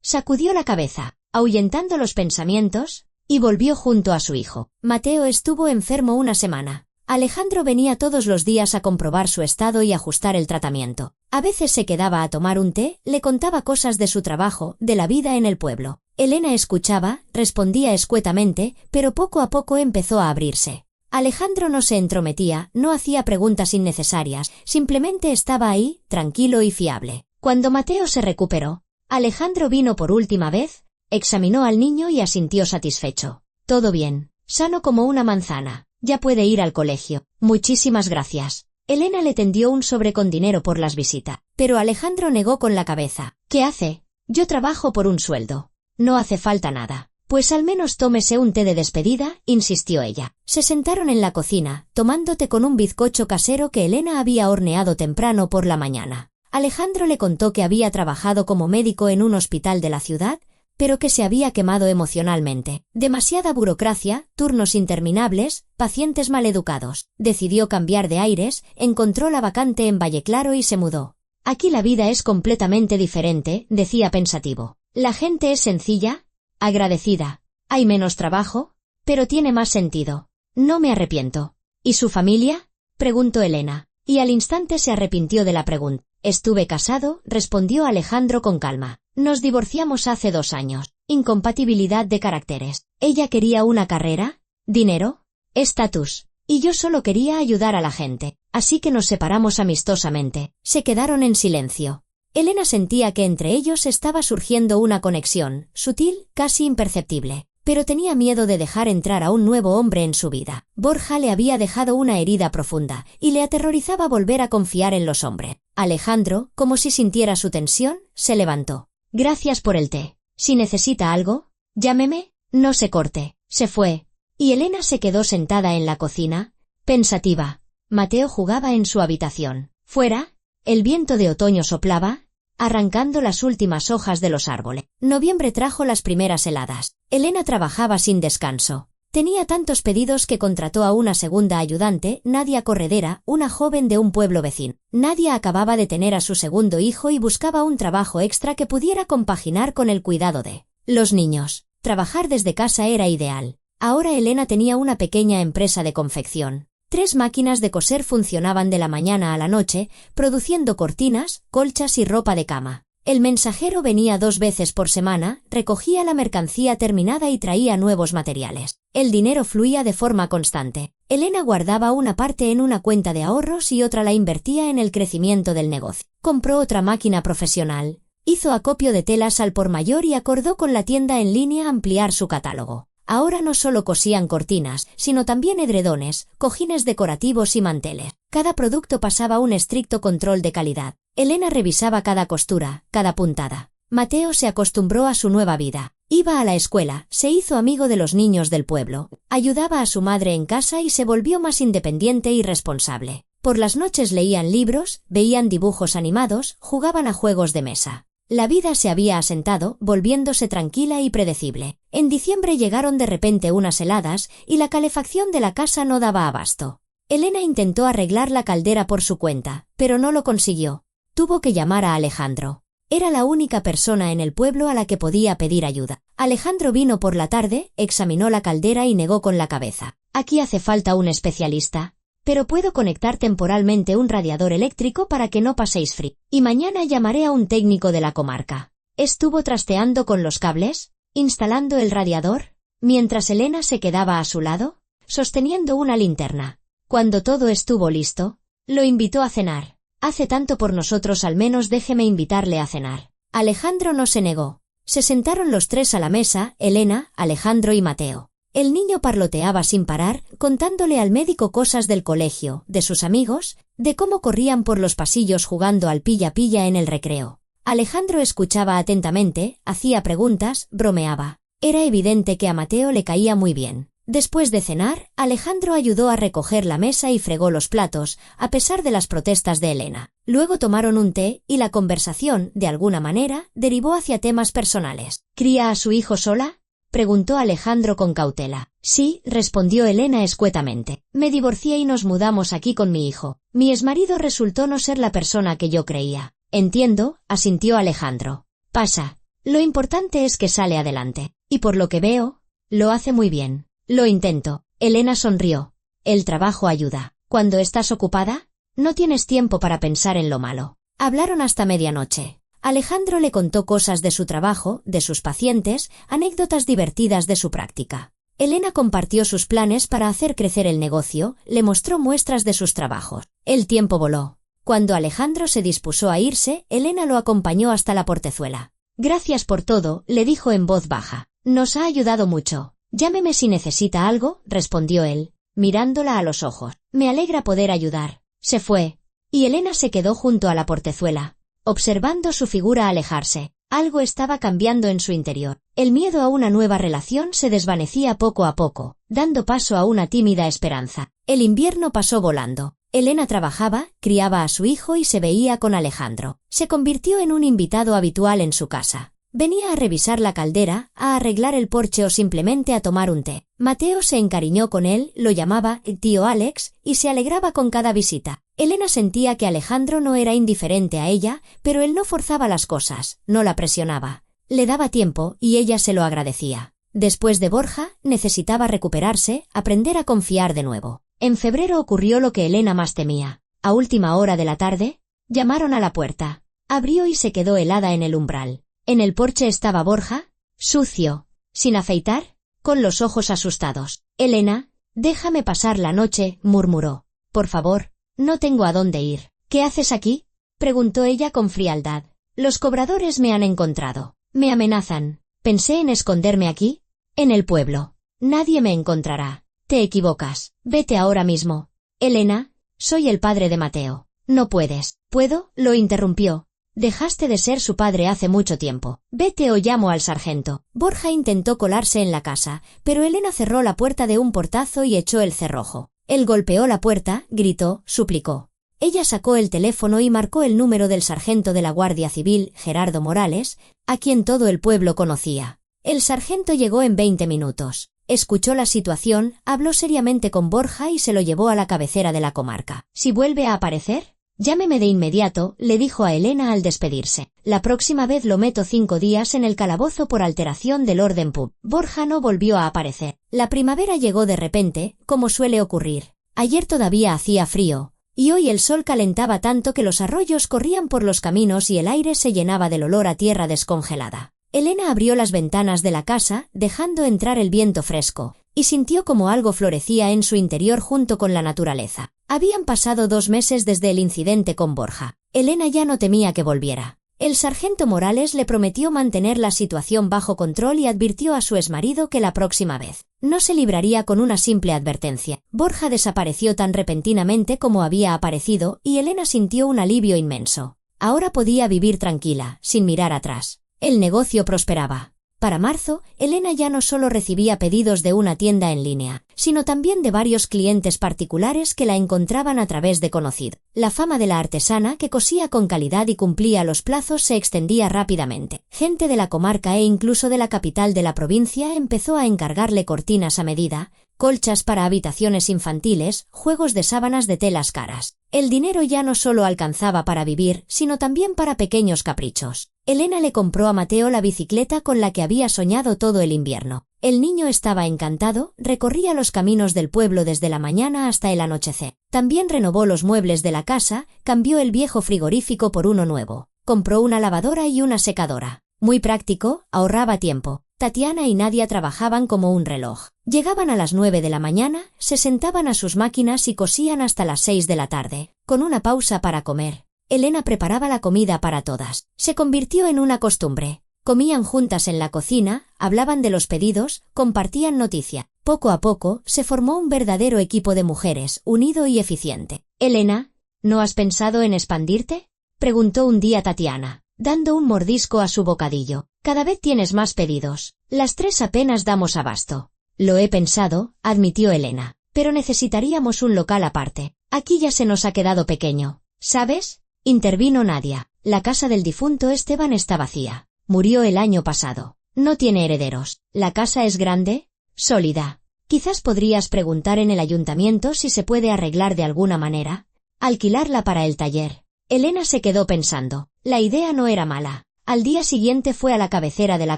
Sacudió la cabeza, ahuyentando los pensamientos, y volvió junto a su hijo. Mateo estuvo enfermo una semana. Alejandro venía todos los días a comprobar su estado y ajustar el tratamiento. A veces se quedaba a tomar un té, le contaba cosas de su trabajo, de la vida en el pueblo. Elena escuchaba, respondía escuetamente, pero poco a poco empezó a abrirse. Alejandro no se entrometía, no hacía preguntas innecesarias, simplemente estaba ahí, tranquilo y fiable. Cuando Mateo se recuperó, Alejandro vino por última vez, examinó al niño y asintió satisfecho. Todo bien, sano como una manzana, ya puede ir al colegio. Muchísimas gracias. Elena le tendió un sobre con dinero por las visitas, pero Alejandro negó con la cabeza. ¿Qué hace? Yo trabajo por un sueldo. No hace falta nada. Pues al menos tómese un té de despedida, insistió ella. Se sentaron en la cocina, tomando té con un bizcocho casero que Elena había horneado temprano por la mañana. Alejandro le contó que había trabajado como médico en un hospital de la ciudad, pero que se había quemado emocionalmente. Demasiada burocracia, turnos interminables, pacientes maleducados. Decidió cambiar de aires, encontró la vacante en Valleclaro y se mudó. Aquí la vida es completamente diferente, decía pensativo. La gente es sencilla, agradecida. Hay menos trabajo, pero tiene más sentido. No me arrepiento. ¿Y su familia? Preguntó Elena, y al instante se arrepintió de la pregunta. Estuve casado, respondió Alejandro con calma. Nos divorciamos hace 2 años. Incompatibilidad de caracteres. Ella quería una carrera, dinero, estatus, y yo solo quería ayudar a la gente. Así que nos separamos amistosamente. Se quedaron en silencio. Elena sentía que entre ellos estaba surgiendo una conexión, sutil, casi imperceptible. Pero tenía miedo de dejar entrar a un nuevo hombre en su vida. Borja le había dejado una herida profunda, y le aterrorizaba volver a confiar en los hombres. Alejandro, como si sintiera su tensión, se levantó. Gracias por el té. Si necesita algo, llámeme. No se corte. Se fue. Y Elena se quedó sentada en la cocina, pensativa. Mateo jugaba en su habitación. Fuera, el viento de otoño soplaba, arrancando las últimas hojas de los árboles. Noviembre trajo las primeras heladas. Elena trabajaba sin descanso. Tenía tantos pedidos que contrató a una segunda ayudante, Nadia Corredera, una joven de un pueblo vecino. Nadia acababa de tener a su segundo hijo y buscaba un trabajo extra que pudiera compaginar con el cuidado de los niños. Trabajar desde casa era ideal. Ahora Elena tenía una pequeña empresa de confección. 3 máquinas de coser funcionaban de la mañana a la noche, produciendo cortinas, colchas y ropa de cama. El mensajero venía 2 veces por semana, recogía la mercancía terminada y traía nuevos materiales. El dinero fluía de forma constante. Elena guardaba una parte en una cuenta de ahorros y otra la invertía en el crecimiento del negocio. Compró otra máquina profesional, hizo acopio de telas al por mayor y acordó con la tienda en línea ampliar su catálogo. Ahora no solo cosían cortinas, sino también edredones, cojines decorativos y manteles. Cada producto pasaba un estricto control de calidad. Elena revisaba cada costura, cada puntada. Mateo se acostumbró a su nueva vida. Iba a la escuela, se hizo amigo de los niños del pueblo, ayudaba a su madre en casa y se volvió más independiente y responsable. Por las noches leían libros, veían dibujos animados, jugaban a juegos de mesa. La vida se había asentado, volviéndose tranquila y predecible. En diciembre llegaron de repente unas heladas, y la calefacción de la casa no daba abasto. Elena intentó arreglar la caldera por su cuenta, pero no lo consiguió. Tuvo que llamar a Alejandro. Era la única persona en el pueblo a la que podía pedir ayuda. Alejandro vino por la tarde, examinó la caldera y negó con la cabeza. Aquí hace falta un especialista. Pero puedo conectar temporalmente un radiador eléctrico para que no paséis frío. Y mañana llamaré a un técnico de la comarca. Estuvo trasteando con los cables, instalando el radiador, mientras Elena se quedaba a su lado, sosteniendo una linterna. Cuando todo estuvo listo, lo invitó a cenar. Hace tanto por nosotros, al menos déjeme invitarle a cenar. Alejandro no se negó. Se sentaron los 3 a la mesa, Elena, Alejandro y Mateo. El niño parloteaba sin parar, contándole al médico cosas del colegio, de sus amigos, de cómo corrían por los pasillos jugando al pilla-pilla en el recreo. Alejandro escuchaba atentamente, hacía preguntas, bromeaba. Era evidente que a Mateo le caía muy bien. Después de cenar, Alejandro ayudó a recoger la mesa y fregó los platos, a pesar de las protestas de Elena. Luego tomaron un té y la conversación, de alguna manera, derivó hacia temas personales. ¿Cría a su hijo sola?, preguntó Alejandro con cautela. Sí, respondió Elena escuetamente. Me divorcié y nos mudamos aquí con mi hijo. Mi exmarido resultó no ser la persona que yo creía. Entiendo, asintió Alejandro. Pasa. Lo importante es que sale adelante. Y por lo que veo, lo hace muy bien. Lo intento. Elena sonrió. El trabajo ayuda. Cuando estás ocupada, no tienes tiempo para pensar en lo malo. Hablaron hasta medianoche. Alejandro le contó cosas de su trabajo, de sus pacientes, anécdotas divertidas de su práctica. Elena compartió sus planes para hacer crecer el negocio, le mostró muestras de sus trabajos. El tiempo voló. Cuando Alejandro se dispuso a irse, Elena lo acompañó hasta la portezuela. Gracias por todo, le dijo en voz baja. Nos ha ayudado mucho. Llámeme si necesita algo, respondió él, mirándola a los ojos. Me alegra poder ayudar. Se fue. Y Elena se quedó junto a la portezuela, observando su figura alejarse. Algo estaba cambiando en su interior. El miedo a una nueva relación se desvanecía poco a poco, dando paso a una tímida esperanza. El invierno pasó volando. Elena trabajaba, criaba a su hijo y se veía con Alejandro. Se convirtió en un invitado habitual en su casa. Venía a revisar la caldera, a arreglar el porche o simplemente a tomar un té. Mateo se encariñó con él, lo llamaba tío Alex, y se alegraba con cada visita. Elena sentía que Alejandro no era indiferente a ella, pero él no forzaba las cosas, no la presionaba. Le daba tiempo y ella se lo agradecía. Después de Borja, necesitaba recuperarse, aprender a confiar de nuevo. En febrero ocurrió lo que Elena más temía. A última hora de la tarde, llamaron a la puerta. Abrió y se quedó helada en el umbral. En el porche estaba Borja, sucio, sin afeitar, con los ojos asustados. Elena, déjame pasar la noche, murmuró. Por favor, no tengo a dónde ir. ¿Qué haces aquí?, preguntó ella con frialdad. Los cobradores me han encontrado. Me amenazan. Pensé en esconderme aquí, en el pueblo. Nadie me encontrará. Te equivocas. Vete ahora mismo. Elena, soy el padre de Mateo. No puedes. ¿Puedo?, lo interrumpió. Dejaste de ser su padre hace mucho tiempo. Vete o llamo al sargento. Borja intentó colarse en la casa, pero Elena cerró la puerta de un portazo y echó el cerrojo. Él golpeó la puerta, gritó, suplicó. Ella sacó el teléfono y marcó el número del sargento de la Guardia Civil, Gerardo Morales, a quien todo el pueblo conocía. El sargento llegó en 20 minutos. Escuchó la situación, habló seriamente con Borja y se lo llevó a la cabecera de la comarca. Si vuelve a aparecer, llámeme de inmediato, le dijo a Elena al despedirse. La próxima vez lo meto 5 días en el calabozo por alteración del orden público. Borja no volvió a aparecer. La primavera llegó de repente, como suele ocurrir. Ayer todavía hacía frío, y hoy el sol calentaba tanto que los arroyos corrían por los caminos y el aire se llenaba del olor a tierra descongelada. Elena abrió las ventanas de la casa, dejando entrar el viento fresco, y sintió como algo florecía en su interior junto con la naturaleza. Habían pasado 2 meses desde el incidente con Borja. Elena ya no temía que volviera. El sargento Morales le prometió mantener la situación bajo control y advirtió a su exmarido que la próxima vez no se libraría con una simple advertencia. Borja desapareció tan repentinamente como había aparecido y Elena sintió un alivio inmenso. Ahora podía vivir tranquila, sin mirar atrás. El negocio prosperaba. Para marzo, Elena ya no solo recibía pedidos de una tienda en línea, sino también de varios clientes particulares que la encontraban a través de conocidos. La fama de la artesana, que cosía con calidad y cumplía los plazos, se extendía rápidamente. Gente de la comarca e incluso de la capital de la provincia empezó a encargarle cortinas a medida, colchas para habitaciones infantiles, juegos de sábanas de telas caras. El dinero ya no solo alcanzaba para vivir, sino también para pequeños caprichos. Elena le compró a Mateo la bicicleta con la que había soñado todo el invierno. El niño estaba encantado, recorría los caminos del pueblo desde la mañana hasta el anochecer. También renovó los muebles de la casa, cambió el viejo frigorífico por uno nuevo. Compró una lavadora y una secadora. Muy práctico, ahorraba tiempo. Tatiana y Nadia trabajaban como un reloj. Llegaban a las 9 de la mañana, se sentaban a sus máquinas y cosían hasta las 6 de la tarde, con una pausa para comer. Elena preparaba la comida para todas. Se convirtió en una costumbre. Comían juntas en la cocina, hablaban de los pedidos, compartían noticia. Poco a poco, se formó un verdadero equipo de mujeres, unido y eficiente. Elena, ¿no has pensado en expandirte?, preguntó un día Tatiana, dando un mordisco a su bocadillo. Cada vez tienes más pedidos. Las 3 apenas damos abasto. Lo he pensado, admitió Elena, pero necesitaríamos un local aparte. Aquí ya se nos ha quedado pequeño. ¿Sabes?, intervino Nadia. La casa del difunto Esteban está vacía. Murió el año pasado. No tiene herederos. ¿La casa es grande? Sólida. Quizás podrías preguntar en el ayuntamiento si se puede arreglar de alguna manera. Alquilarla para el taller. Elena se quedó pensando. La idea no era mala. Al día siguiente fue a la cabecera de la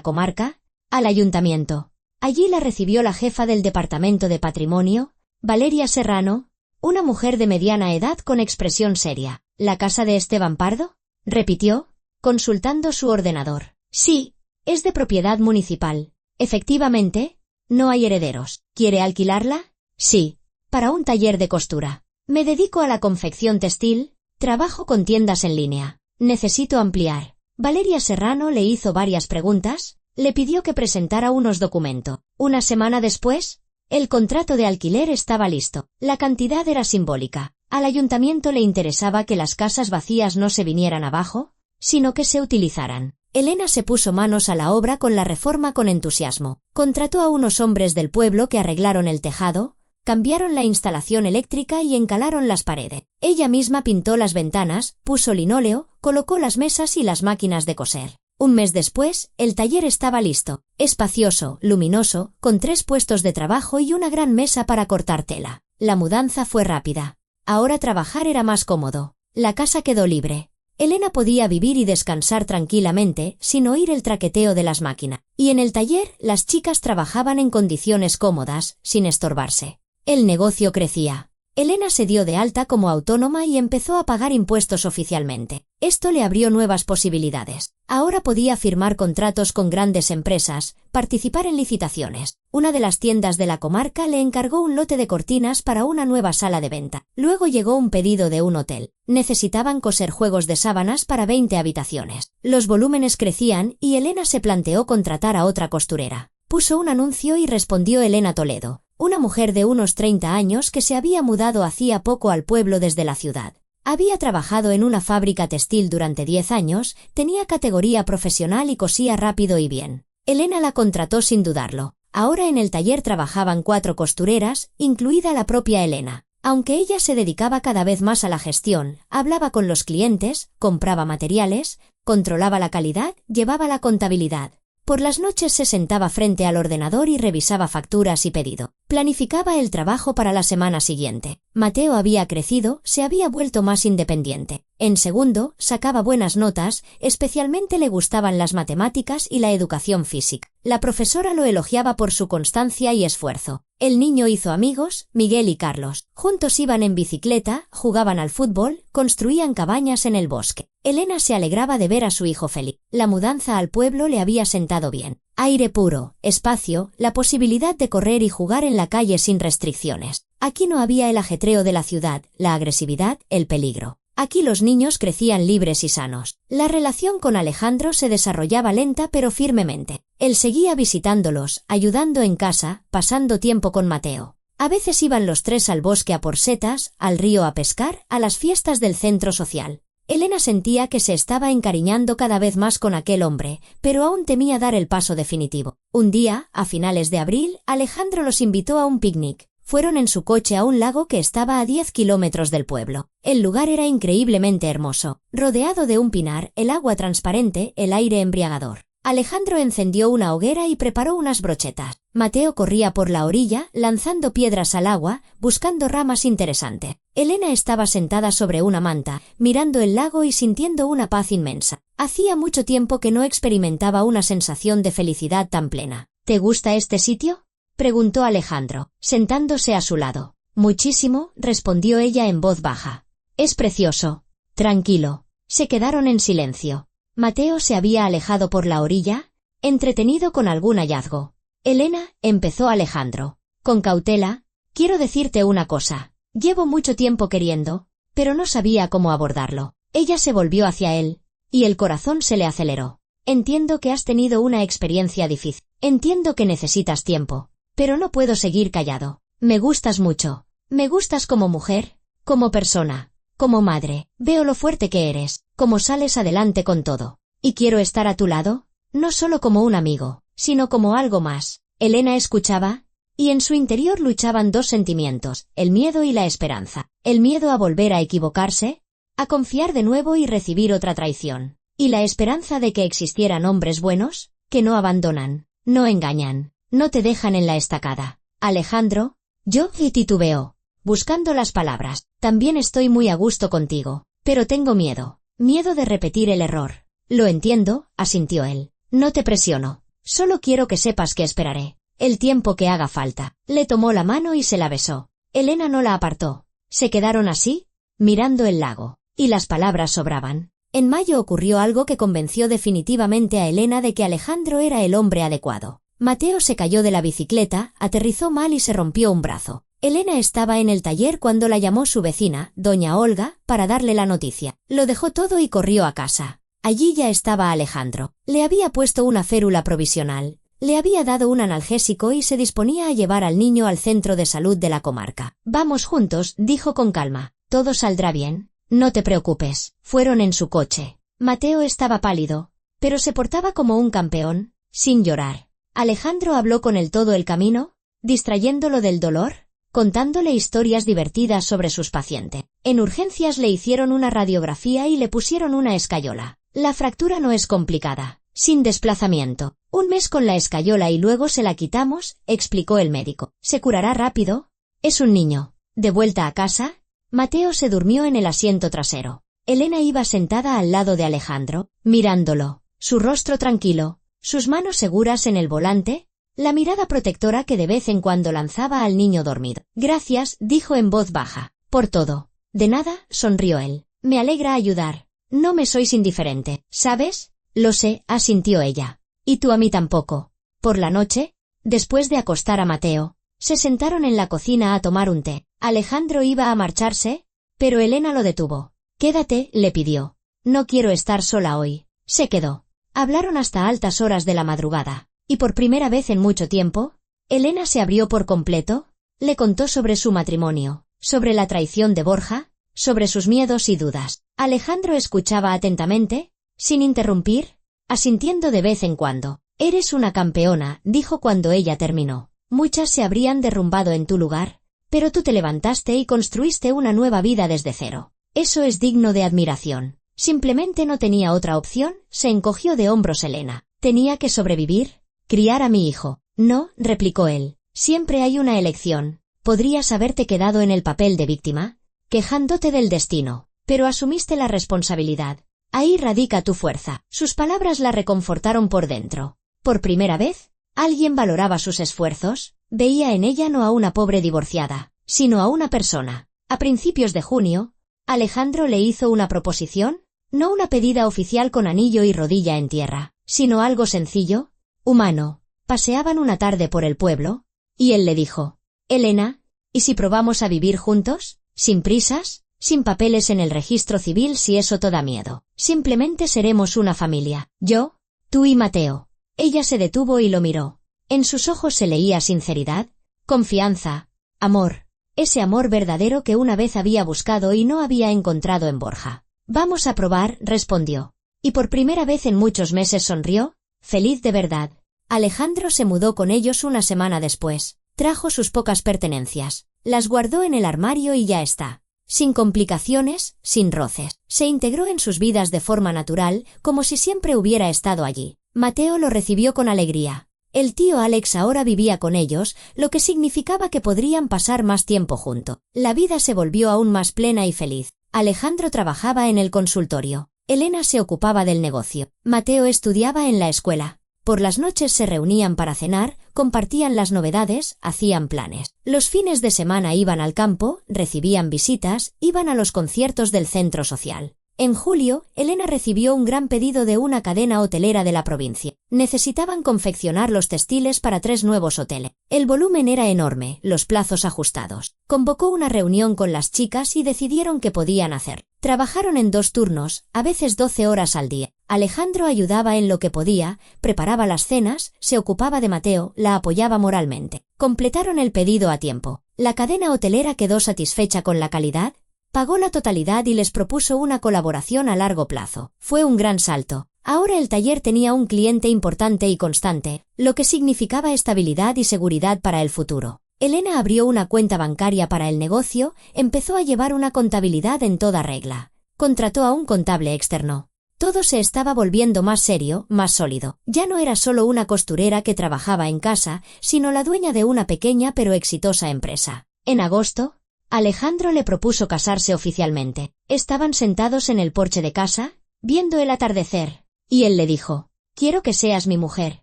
comarca, al ayuntamiento. Allí la recibió la jefa del Departamento de Patrimonio, Valeria Serrano, una mujer de mediana edad con expresión seria. ¿La casa de Esteban Pardo?, repitió, consultando su ordenador. Sí, es de propiedad municipal. Efectivamente, no hay herederos. ¿Quiere alquilarla? Sí, para un taller de costura. Me dedico a la confección textil, trabajo con tiendas en línea. Necesito ampliar. Valeria Serrano le hizo varias preguntas, le pidió que presentara unos documentos. Una semana después, el contrato de alquiler estaba listo. La cantidad era simbólica. Al ayuntamiento le interesaba que las casas vacías no se vinieran abajo, sino que se utilizaran. Elena se puso manos a la obra con la reforma con entusiasmo. Contrató a unos hombres del pueblo que arreglaron el tejado, cambiaron la instalación eléctrica y encalaron las paredes. Ella misma pintó las ventanas, puso linóleo, colocó las mesas y las máquinas de coser. Un mes después, el taller estaba listo, espacioso, luminoso, con 3 puestos de trabajo y una gran mesa para cortar tela. La mudanza fue rápida. Ahora trabajar era más cómodo. La casa quedó libre. Elena podía vivir y descansar tranquilamente, sin oír el traqueteo de las máquinas. Y en el taller, las chicas trabajaban en condiciones cómodas, sin estorbarse. El negocio crecía. Elena se dio de alta como autónoma y empezó a pagar impuestos oficialmente. Esto le abrió nuevas posibilidades. Ahora podía firmar contratos con grandes empresas, participar en licitaciones. Una de las tiendas de la comarca le encargó un lote de cortinas para una nueva sala de venta. Luego llegó un pedido de un hotel. Necesitaban coser juegos de sábanas para 20 habitaciones. Los volúmenes crecían y Elena se planteó contratar a otra costurera. Puso un anuncio y respondió Elena Toledo, una mujer de unos 30 años que se había mudado hacía poco al pueblo desde la ciudad. Había trabajado en una fábrica textil durante 10 años, tenía categoría profesional y cosía rápido y bien. Elena la contrató sin dudarlo. Ahora en el taller trabajaban 4 costureras, incluida la propia Elena. Aunque ella se dedicaba cada vez más a la gestión, hablaba con los clientes, compraba materiales, controlaba la calidad, llevaba la contabilidad. Por las noches se sentaba frente al ordenador y revisaba facturas y pedido. Planificaba el trabajo para la semana siguiente. Mateo había crecido, se había vuelto más independiente. En segundo, sacaba buenas notas, especialmente le gustaban las matemáticas y la educación física. La profesora lo elogiaba por su constancia y esfuerzo. El niño hizo amigos, Miguel y Carlos. Juntos iban en bicicleta, jugaban al fútbol, construían cabañas en el bosque. Elena se alegraba de ver a su hijo feliz. La mudanza al pueblo le había sentado bien. Aire puro, espacio, la posibilidad de correr y jugar en la calle sin restricciones. Aquí no había el ajetreo de la ciudad, la agresividad, el peligro. Aquí los niños crecían libres y sanos. La relación con Alejandro se desarrollaba lenta pero firmemente. Él seguía visitándolos, ayudando en casa, pasando tiempo con Mateo. A veces iban los 3 al bosque a por setas, al río a pescar, a las fiestas del centro social. Elena sentía que se estaba encariñando cada vez más con aquel hombre, pero aún temía dar el paso definitivo. Un día, a finales de abril, Alejandro los invitó a un picnic. Fueron en su coche a un lago que estaba a 10 kilómetros del pueblo. El lugar era increíblemente hermoso, rodeado de un pinar, el agua transparente, el aire embriagador. Alejandro encendió una hoguera y preparó unas brochetas. Mateo corría por la orilla, lanzando piedras al agua, buscando ramas interesantes. Elena estaba sentada sobre una manta, mirando el lago y sintiendo una paz inmensa. Hacía mucho tiempo que no experimentaba una sensación de felicidad tan plena. ¿Te gusta este sitio?, preguntó Alejandro, sentándose a su lado. Muchísimo, respondió ella en voz baja. Es precioso. Tranquilo. Se quedaron en silencio. Mateo se había alejado por la orilla, entretenido con algún hallazgo. Elena, empezó Alejandro. Con cautela, quiero decirte una cosa. Llevo mucho tiempo queriendo, pero no sabía cómo abordarlo. Ella se volvió hacia él, y el corazón se le aceleró. Entiendo que has tenido una experiencia difícil. Entiendo que necesitas tiempo. Pero no puedo seguir callado. Me gustas mucho. Me gustas como mujer, como persona, como madre. Veo lo fuerte que eres, cómo sales adelante con todo. Y quiero estar a tu lado, no solo como un amigo, sino como algo más. Elena escuchaba, y en su interior luchaban 2 sentimientos, el miedo y la esperanza. El miedo a volver a equivocarse, a confiar de nuevo y recibir otra traición. Y la esperanza de que existieran hombres buenos, que no abandonan, no engañan, no te dejan en la estacada. Alejandro, yo titubeó, buscando las palabras. También estoy muy a gusto contigo, pero tengo miedo. Miedo de repetir el error. Lo entiendo, asintió él. No te presiono. Solo quiero que sepas que esperaré. El tiempo que haga falta. Le tomó la mano y se la besó. Elena no la apartó. Se quedaron así, mirando el lago. Y las palabras sobraban. En mayo ocurrió algo que convenció definitivamente a Elena de que Alejandro era el hombre adecuado. Mateo se cayó de la bicicleta, aterrizó mal y se rompió un brazo. Elena estaba en el taller cuando la llamó su vecina, doña Olga, para darle la noticia. Lo dejó todo y corrió a casa. Allí ya estaba Alejandro. Le había puesto una férula provisional. Le había dado un analgésico y se disponía a llevar al niño al centro de salud de la comarca. Vamos juntos, dijo con calma. Todo saldrá bien. No te preocupes. Fueron en su coche. Mateo estaba pálido, pero se portaba como un campeón, sin llorar. Alejandro habló con él todo el camino, distrayéndolo del dolor, contándole historias divertidas sobre sus pacientes. En urgencias le hicieron una radiografía y le pusieron una escayola. La fractura no es complicada, sin desplazamiento. 1 mes con la escayola y luego se la quitamos, explicó el médico. ¿Se curará rápido? Es un niño. De vuelta a casa, Mateo se durmió en el asiento trasero. Elena iba sentada al lado de Alejandro, mirándolo, su rostro tranquilo, sus manos seguras en el volante, la mirada protectora que de vez en cuando lanzaba al niño dormido. Gracias, dijo en voz baja, por todo. De nada, sonrió él. Me alegra ayudar. No me sois indiferente, ¿sabes? Lo sé, asintió ella. Y tú a mí tampoco. Por la noche, después de acostar a Mateo, se sentaron en la cocina a tomar un té. Alejandro iba a marcharse, pero Elena lo detuvo. Quédate, le pidió. No quiero estar sola hoy. Se quedó. Hablaron hasta altas horas de la madrugada, y por primera vez en mucho tiempo, Elena se abrió por completo, le contó sobre su matrimonio, sobre la traición de Borja, sobre sus miedos y dudas. Alejandro escuchaba atentamente, sin interrumpir, asintiendo de vez en cuando. Eres una campeona, dijo cuando ella terminó. Muchas se habrían derrumbado en tu lugar, pero tú te levantaste y construiste una nueva vida desde cero. Eso es digno de admiración. Simplemente no tenía otra opción, se encogió de hombros Elena. Tenía que sobrevivir, criar a mi hijo. No, replicó él. Siempre hay una elección. Podrías haberte quedado en el papel de víctima, quejándote del destino, pero asumiste la responsabilidad. Ahí radica tu fuerza. Sus palabras la reconfortaron por dentro. Por primera vez, alguien valoraba sus esfuerzos, veía en ella no a una pobre divorciada, sino a una persona. A principios de junio, Alejandro le hizo una proposición, no una pedida oficial con anillo y rodilla en tierra, sino algo sencillo, humano. Paseaban una tarde por el pueblo, y él le dijo, Elena, ¿y si probamos a vivir juntos? Sin prisas, sin papeles en el registro civil si eso te da miedo. Simplemente seremos una familia, yo, tú y Mateo. Ella se detuvo y lo miró. En sus ojos se leía sinceridad, confianza, amor, ese amor verdadero que una vez había buscado y no había encontrado en Borja. Vamos a probar, respondió. Y por primera vez en muchos meses sonrió, feliz de verdad. Alejandro se mudó con ellos una semana después. Trajo sus pocas pertenencias, las guardó en el armario y ya está. Sin complicaciones, sin roces. Se integró en sus vidas de forma natural, como si siempre hubiera estado allí. Mateo lo recibió con alegría. El tío Alex ahora vivía con ellos, lo que significaba que podrían pasar más tiempo juntos. La vida se volvió aún más plena y feliz. Alejandro trabajaba en el consultorio. Elena se ocupaba del negocio. Mateo estudiaba en la escuela. Por las noches se reunían para cenar, compartían las novedades, hacían planes. Los fines de semana iban al campo, recibían visitas, iban a los conciertos del centro social. En julio, Elena recibió un gran pedido de una cadena hotelera de la provincia. Necesitaban confeccionar los textiles para 3 nuevos hoteles. El volumen era enorme, los plazos ajustados. Convocó una reunión con las chicas y decidieron qué podían hacer. Trabajaron en 2 turnos, a veces 12 horas al día. Alejandro ayudaba en lo que podía, preparaba las cenas, se ocupaba de Mateo, la apoyaba moralmente. Completaron el pedido a tiempo. La cadena hotelera quedó satisfecha con la calidad, pagó la totalidad y les propuso una colaboración a largo plazo. Fue un gran salto. Ahora el taller tenía un cliente importante y constante, lo que significaba estabilidad y seguridad para el futuro. Elena abrió una cuenta bancaria para el negocio, empezó a llevar una contabilidad en toda regla. Contrató a un contable externo. Todo se estaba volviendo más serio, más sólido. Ya no era solo una costurera que trabajaba en casa, sino la dueña de una pequeña pero exitosa empresa. En agosto, Alejandro le propuso casarse oficialmente. Estaban sentados en el porche de casa, viendo el atardecer. Y él le dijo: «Quiero que seas mi mujer.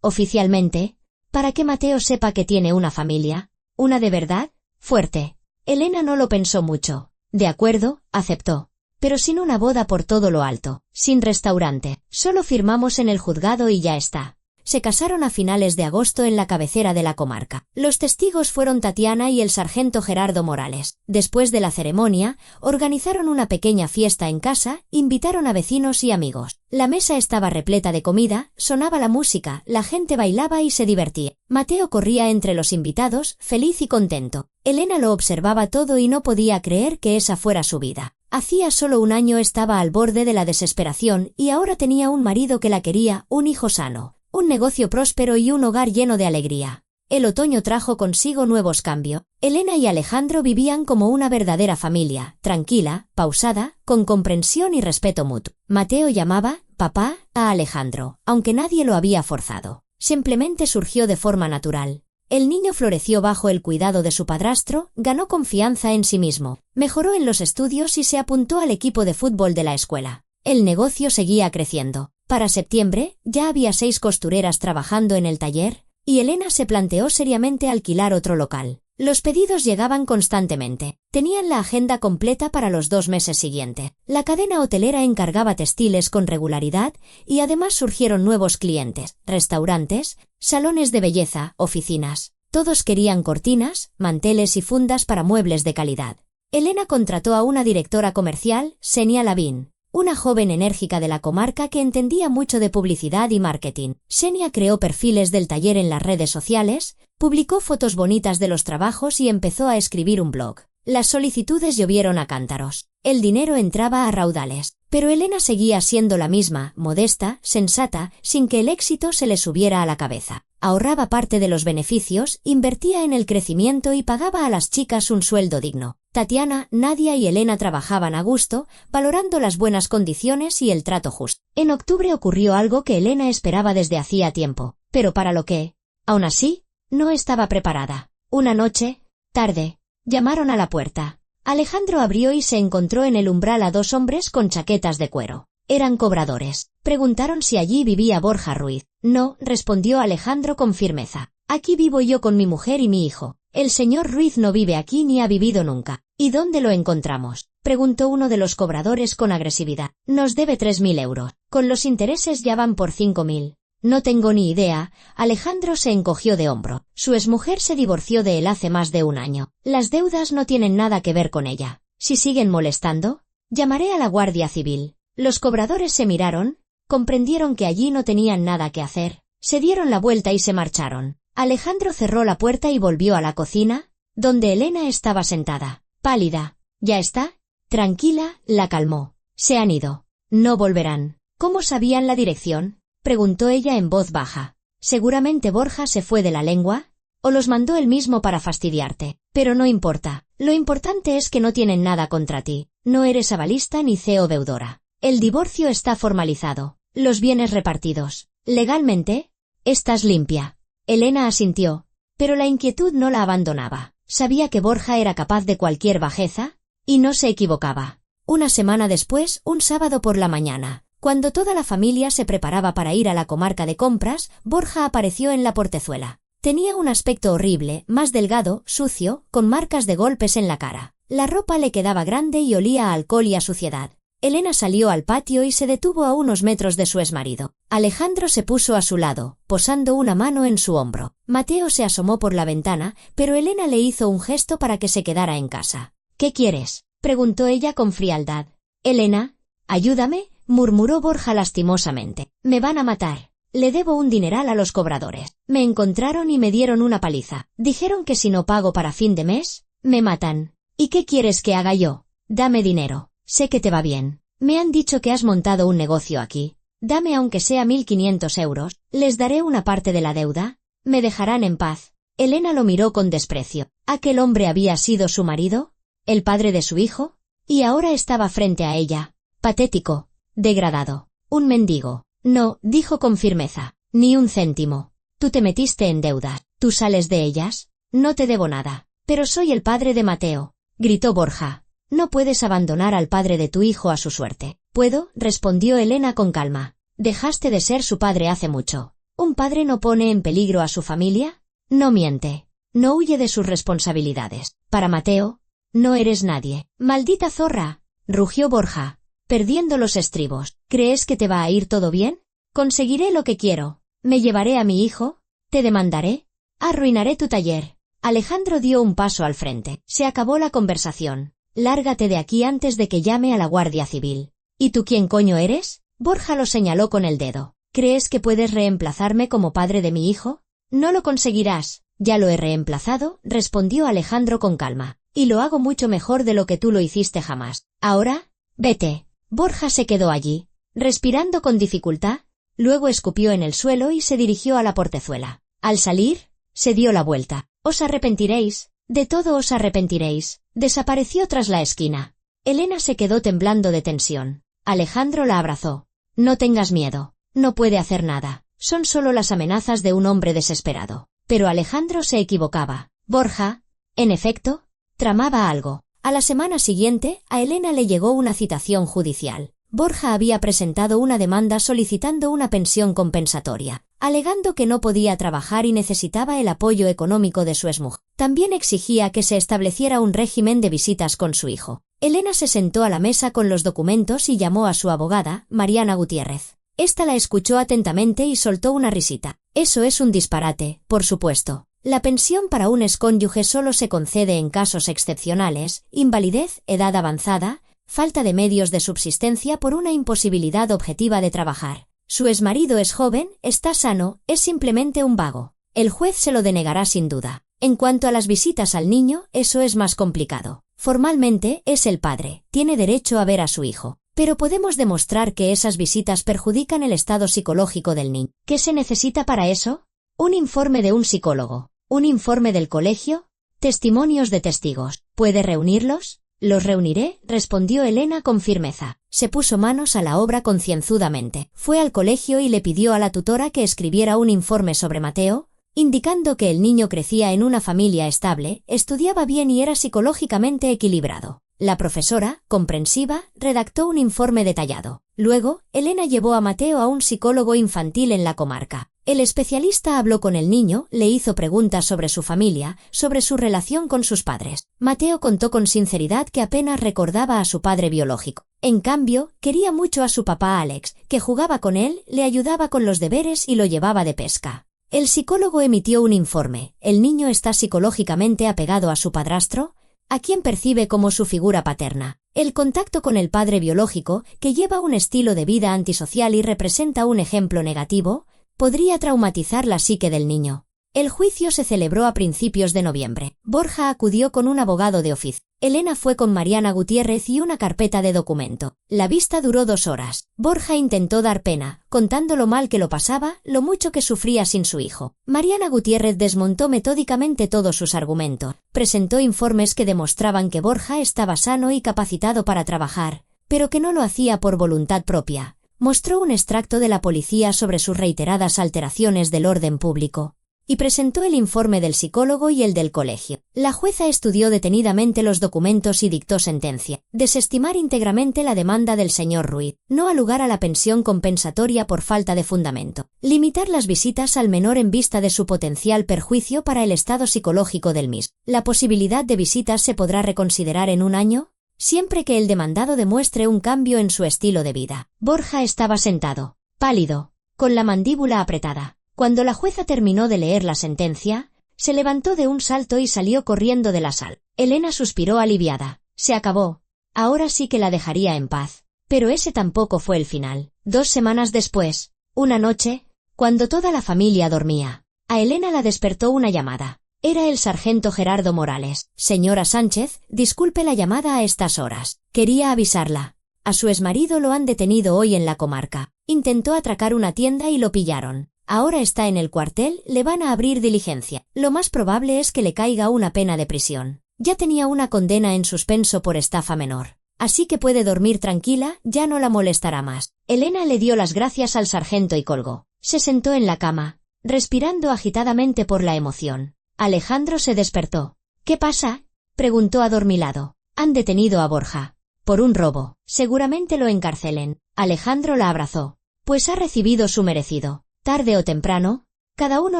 Oficialmente, para que Mateo sepa que tiene una familia. Una de verdad, fuerte». Elena no lo pensó mucho. De acuerdo, aceptó. Pero sin una boda por todo lo alto, sin restaurante, solo firmamos en el juzgado y ya está. Se casaron a finales de agosto en la cabecera de la comarca. Los testigos fueron Tatiana y el sargento Gerardo Morales. Después de la ceremonia, organizaron una pequeña fiesta en casa, invitaron a vecinos y amigos. La mesa estaba repleta de comida, sonaba la música, la gente bailaba y se divertía. Mateo corría entre los invitados, feliz y contento. Elena lo observaba todo y no podía creer que esa fuera su vida. Hacía solo un año estaba al borde de la desesperación y ahora tenía un marido que la quería, un hijo sano, un negocio próspero y un hogar lleno de alegría. El otoño trajo consigo nuevos cambios. Elena y Alejandro vivían como una verdadera familia, tranquila, pausada, con comprensión y respeto mutuo. Mateo llamaba papá a Alejandro, aunque nadie lo había forzado. Simplemente surgió de forma natural. El niño floreció bajo el cuidado de su padrastro, ganó confianza en sí mismo, mejoró en los estudios y se apuntó al equipo de fútbol de la escuela. El negocio seguía creciendo. Para septiembre, ya había 6 costureras trabajando en el taller, y Elena se planteó seriamente alquilar otro local. Los pedidos llegaban constantemente. Tenían la agenda completa para los 2 meses siguientes. La cadena hotelera encargaba textiles con regularidad y además surgieron nuevos clientes, restaurantes, salones de belleza, oficinas. Todos querían cortinas, manteles y fundas para muebles de calidad. Elena contrató a una directora comercial, Xenia Lavín, una joven enérgica de la comarca que entendía mucho de publicidad y marketing. Xenia creó perfiles del taller en las redes sociales, publicó fotos bonitas de los trabajos y empezó a escribir un blog. Las solicitudes llovieron a cántaros. El dinero entraba a raudales. Pero Elena seguía siendo la misma, modesta, sensata, sin que el éxito se le subiera a la cabeza. Ahorraba parte de los beneficios, invertía en el crecimiento y pagaba a las chicas un sueldo digno. Tatiana, Nadia y Elena trabajaban a gusto, valorando las buenas condiciones y el trato justo. En octubre ocurrió algo que Elena esperaba desde hacía tiempo, pero para lo que, aún así, no estaba preparada. Una noche, tarde, llamaron a la puerta. Alejandro abrió y se encontró en el umbral a 2 hombres con chaquetas de cuero. Eran cobradores. Preguntaron si allí vivía Borja Ruiz. No, respondió Alejandro con firmeza. Aquí vivo yo con mi mujer y mi hijo. El señor Ruiz no vive aquí ni ha vivido nunca. ¿Y dónde lo encontramos?, preguntó uno de los cobradores con agresividad. Nos debe 3.000 euros. Con los intereses ya van por 5.000. No tengo ni idea. Alejandro se encogió de hombro. Su exmujer se divorció de él hace más de un año. Las deudas no tienen nada que ver con ella. Si siguen molestando, llamaré a la Guardia Civil. Los cobradores se miraron, comprendieron que allí no tenían nada que hacer, se dieron la vuelta y se marcharon. Alejandro cerró la puerta y volvió a la cocina, donde Elena estaba sentada, pálida. ¿Ya está? Tranquila, la calmó. Se han ido. No volverán. ¿Cómo sabían la dirección?, preguntó ella en voz baja. Seguramente Borja se fue de la lengua, o los mandó él mismo para fastidiarte. Pero no importa. Lo importante es que no tienen nada contra ti. No eres avalista ni CEO deudora. El divorcio está formalizado. Los bienes repartidos. Legalmente, estás limpia. Elena asintió, pero la inquietud no la abandonaba. Sabía que Borja era capaz de cualquier bajeza, y no se equivocaba. Una semana después, un sábado por la mañana, cuando toda la familia se preparaba para ir a la comarca de compras, Borja apareció en la portezuela. Tenía un aspecto horrible, más delgado, sucio, con marcas de golpes en la cara. La ropa le quedaba grande y olía a alcohol y a suciedad. Elena salió al patio y se detuvo a unos metros de su exmarido. Alejandro se puso a su lado, posando una mano en su hombro. Mateo se asomó por la ventana, pero Elena le hizo un gesto para que se quedara en casa. ¿Qué quieres?, preguntó ella con frialdad. Elena, ayúdame, murmuró Borja lastimosamente. Me van a matar. Le debo un dineral a los cobradores. Me encontraron y me dieron una paliza. Dijeron que si no pago para fin de mes, me matan. ¿Y qué quieres que haga yo? Dame dinero. Sé que te va bien. Me han dicho que has montado un negocio aquí. Dame aunque sea 1.500 euros. Les daré una parte de la deuda. Me dejarán en paz. Elena lo miró con desprecio. ¿Aquel hombre había sido su marido? ¿El padre de su hijo? Y ahora estaba frente a ella. Patético. Degradado. Un mendigo. No, dijo con firmeza. Ni un céntimo. Tú te metiste en deudas. ¿Tú sales de ellas? No te debo nada. Pero soy el padre de Mateo, gritó Borja. No puedes abandonar al padre de tu hijo a su suerte. ¿Puedo?, respondió Elena con calma. Dejaste de ser su padre hace mucho. ¿Un padre no pone en peligro a su familia? No miente. No huye de sus responsabilidades. Para Mateo, no eres nadie. ¡Maldita zorra!, rugió Borja, perdiendo los estribos. ¿Crees que te va a ir todo bien? Conseguiré lo que quiero. ¿Me llevaré a mi hijo? ¿Te demandaré? Arruinaré tu taller. Alejandro dio un paso al frente. Se acabó la conversación. Lárgate de aquí antes de que llame a la Guardia Civil. ¿Y tú quién coño eres? Borja lo señaló con el dedo. ¿Crees que puedes reemplazarme como padre de mi hijo? No lo conseguirás. Ya lo he reemplazado, respondió Alejandro con calma. Y lo hago mucho mejor de lo que tú lo hiciste jamás. Ahora, vete. Borja se quedó allí, respirando con dificultad, luego escupió en el suelo y se dirigió a la portezuela. Al salir, se dio la vuelta. Os arrepentiréis, de todo os arrepentiréis. Desapareció tras la esquina. Elena se quedó temblando de tensión. Alejandro la abrazó. No tengas miedo. No puede hacer nada. Son solo las amenazas de un hombre desesperado. Pero Alejandro se equivocaba. Borja, en efecto, tramaba algo. A la semana siguiente, a Elena le llegó una citación judicial. Borja había presentado una demanda solicitando una pensión compensatoria, alegando que no podía trabajar y necesitaba el apoyo económico de su exmujer. También exigía que se estableciera un régimen de visitas con su hijo. Elena se sentó a la mesa con los documentos y llamó a su abogada, Mariana Gutiérrez. Esta la escuchó atentamente y soltó una risita. Eso es un disparate, por supuesto. La pensión para un excónyuge solo se concede en casos excepcionales: invalidez, edad avanzada, falta de medios de subsistencia por una imposibilidad objetiva de trabajar. Su exmarido es joven, está sano, es simplemente un vago. El juez se lo denegará sin duda. En cuanto a las visitas al niño, eso es más complicado. Formalmente, es el padre, tiene derecho a ver a su hijo. Pero podemos demostrar que esas visitas perjudican el estado psicológico del niño. ¿Qué se necesita para eso? Un informe de un psicólogo. ¿Un informe del colegio? Testimonios de testigos. ¿Puede reunirlos? Los reuniré, respondió Elena con firmeza. Se puso manos a la obra concienzudamente. Fue al colegio y le pidió a la tutora que escribiera un informe sobre Mateo, indicando que el niño crecía en una familia estable, estudiaba bien y era psicológicamente equilibrado. La profesora, comprensiva, redactó un informe detallado. Luego, Elena llevó a Mateo a un psicólogo infantil en la comarca. El especialista habló con el niño, le hizo preguntas sobre su familia, sobre su relación con sus padres. Mateo contó con sinceridad que apenas recordaba a su padre biológico. En cambio, quería mucho a su papá Alex, que jugaba con él, le ayudaba con los deberes y lo llevaba de pesca. El psicólogo emitió un informe. ¿El niño está psicológicamente apegado a su padrastro?, a quien percibe como su figura paterna. El contacto con el padre biológico, que lleva un estilo de vida antisocial y representa un ejemplo negativo, podría traumatizar la psique del niño. El juicio se celebró a principios de noviembre. Borja acudió con un abogado de oficio. Elena fue con Mariana Gutiérrez y una carpeta de documento. La vista duró 2 horas. Borja intentó dar pena, contando lo mal que lo pasaba, lo mucho que sufría sin su hijo. Mariana Gutiérrez desmontó metódicamente todos sus argumentos. Presentó informes que demostraban que Borja estaba sano y capacitado para trabajar, pero que no lo hacía por voluntad propia. Mostró un extracto de la policía sobre sus reiteradas alteraciones del orden público. Y presentó el informe del psicólogo y el del colegio. La jueza estudió detenidamente los documentos y dictó sentencia. Desestimar íntegramente la demanda del señor Ruiz. No al lugar a la pensión compensatoria por falta de fundamento. Limitar las visitas al menor en vista de su potencial perjuicio para el estado psicológico del mismo. La posibilidad de visitas se podrá reconsiderar en un año, siempre que el demandado demuestre un cambio en su estilo de vida. Borja estaba sentado, pálido, con la mandíbula apretada. Cuando la jueza terminó de leer la sentencia, se levantó de un salto y salió corriendo de la sala. Elena suspiró aliviada. Se acabó. Ahora sí que la dejaría en paz. Pero ese tampoco fue el final. 2 semanas después, una noche, cuando toda la familia dormía, a Elena la despertó una llamada. Era el sargento Gerardo Morales. Señora Sánchez, disculpe la llamada a estas horas. Quería avisarla. A su exmarido lo han detenido hoy en la comarca. Intentó atracar una tienda y lo pillaron. Ahora está en el cuartel, le van a abrir diligencia. Lo más probable es que le caiga una pena de prisión. Ya tenía una condena en suspenso por estafa menor. Así que puede dormir tranquila, ya no la molestará más. Elena le dio las gracias al sargento y colgó. Se sentó en la cama, respirando agitadamente por la emoción. Alejandro se despertó. ¿Qué pasa?, preguntó adormilado. Han detenido a Borja. Por un robo. Seguramente lo encarcelen. Alejandro la abrazó. Pues ha recibido su merecido. Tarde o temprano, cada uno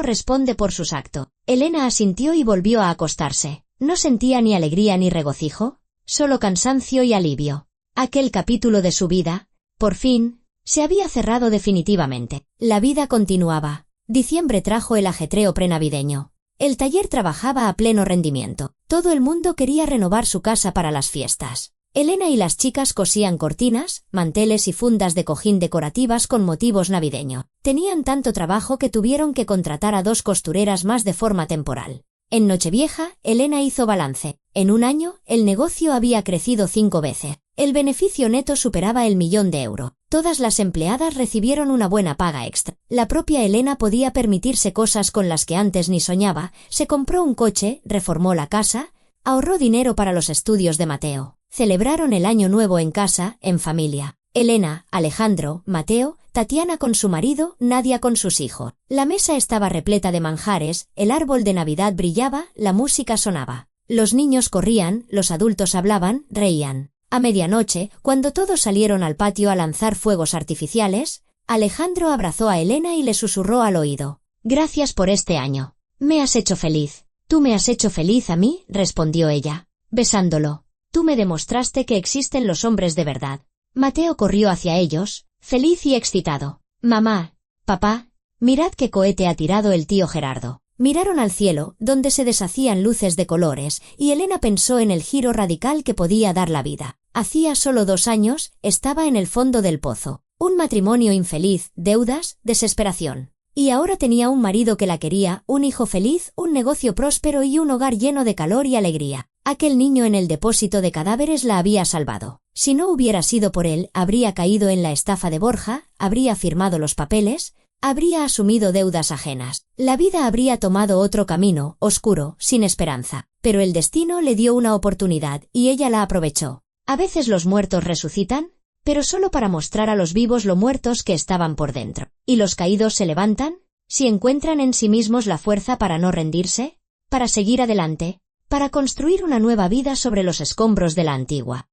responde por sus actos. Elena asintió y volvió a acostarse. No sentía ni alegría ni regocijo, solo cansancio y alivio. Aquel capítulo de su vida, por fin, se había cerrado definitivamente. La vida continuaba. Diciembre trajo el ajetreo prenavideño. El taller trabajaba a pleno rendimiento. Todo el mundo quería renovar su casa para las fiestas. Elena y las chicas cosían cortinas, manteles y fundas de cojín decorativas con motivos navideños. Tenían tanto trabajo que tuvieron que contratar a 2 costureras más de forma temporal. En Nochevieja, Elena hizo balance. En un año, el negocio había crecido 5 veces. El beneficio neto superaba el 1.000.000 de euros. Todas las empleadas recibieron una buena paga extra. La propia Elena podía permitirse cosas con las que antes ni soñaba. Se compró un coche, reformó la casa, ahorró dinero para los estudios de Mateo. Celebraron el año nuevo en casa, en familia. Elena, Alejandro, Mateo, Tatiana con su marido, Nadia con sus hijos. La mesa estaba repleta de manjares, el árbol de Navidad brillaba, la música sonaba. Los niños corrían, los adultos hablaban, reían. A medianoche, cuando todos salieron al patio a lanzar fuegos artificiales, Alejandro abrazó a Elena y le susurró al oído. «Gracias por este año. Me has hecho feliz». «Tú me has hecho feliz a mí», respondió ella, besándolo. «Tú me demostraste que existen los hombres de verdad». Mateo corrió hacia ellos, feliz y excitado. «Mamá, papá, mirad qué cohete ha tirado el tío Gerardo». Miraron al cielo, donde se deshacían luces de colores, y Elena pensó en el giro radical que podía dar la vida. Hacía solo 2 años, estaba en el fondo del pozo. Un matrimonio infeliz, deudas, desesperación. Y ahora tenía un marido que la quería, un hijo feliz, un negocio próspero y un hogar lleno de calor y alegría. Aquel niño en el depósito de cadáveres la había salvado. Si no hubiera sido por él, habría caído en la estafa de Borja, habría firmado los papeles, habría asumido deudas ajenas. La vida habría tomado otro camino, oscuro, sin esperanza. Pero el destino le dio una oportunidad, y ella la aprovechó. A veces los muertos resucitan, pero solo para mostrar a los vivos lo muertos que estaban por dentro. ¿Y los caídos se levantan? Si encuentran en sí mismos la fuerza para no rendirse, para seguir adelante, para construir una nueva vida sobre los escombros de la antigua.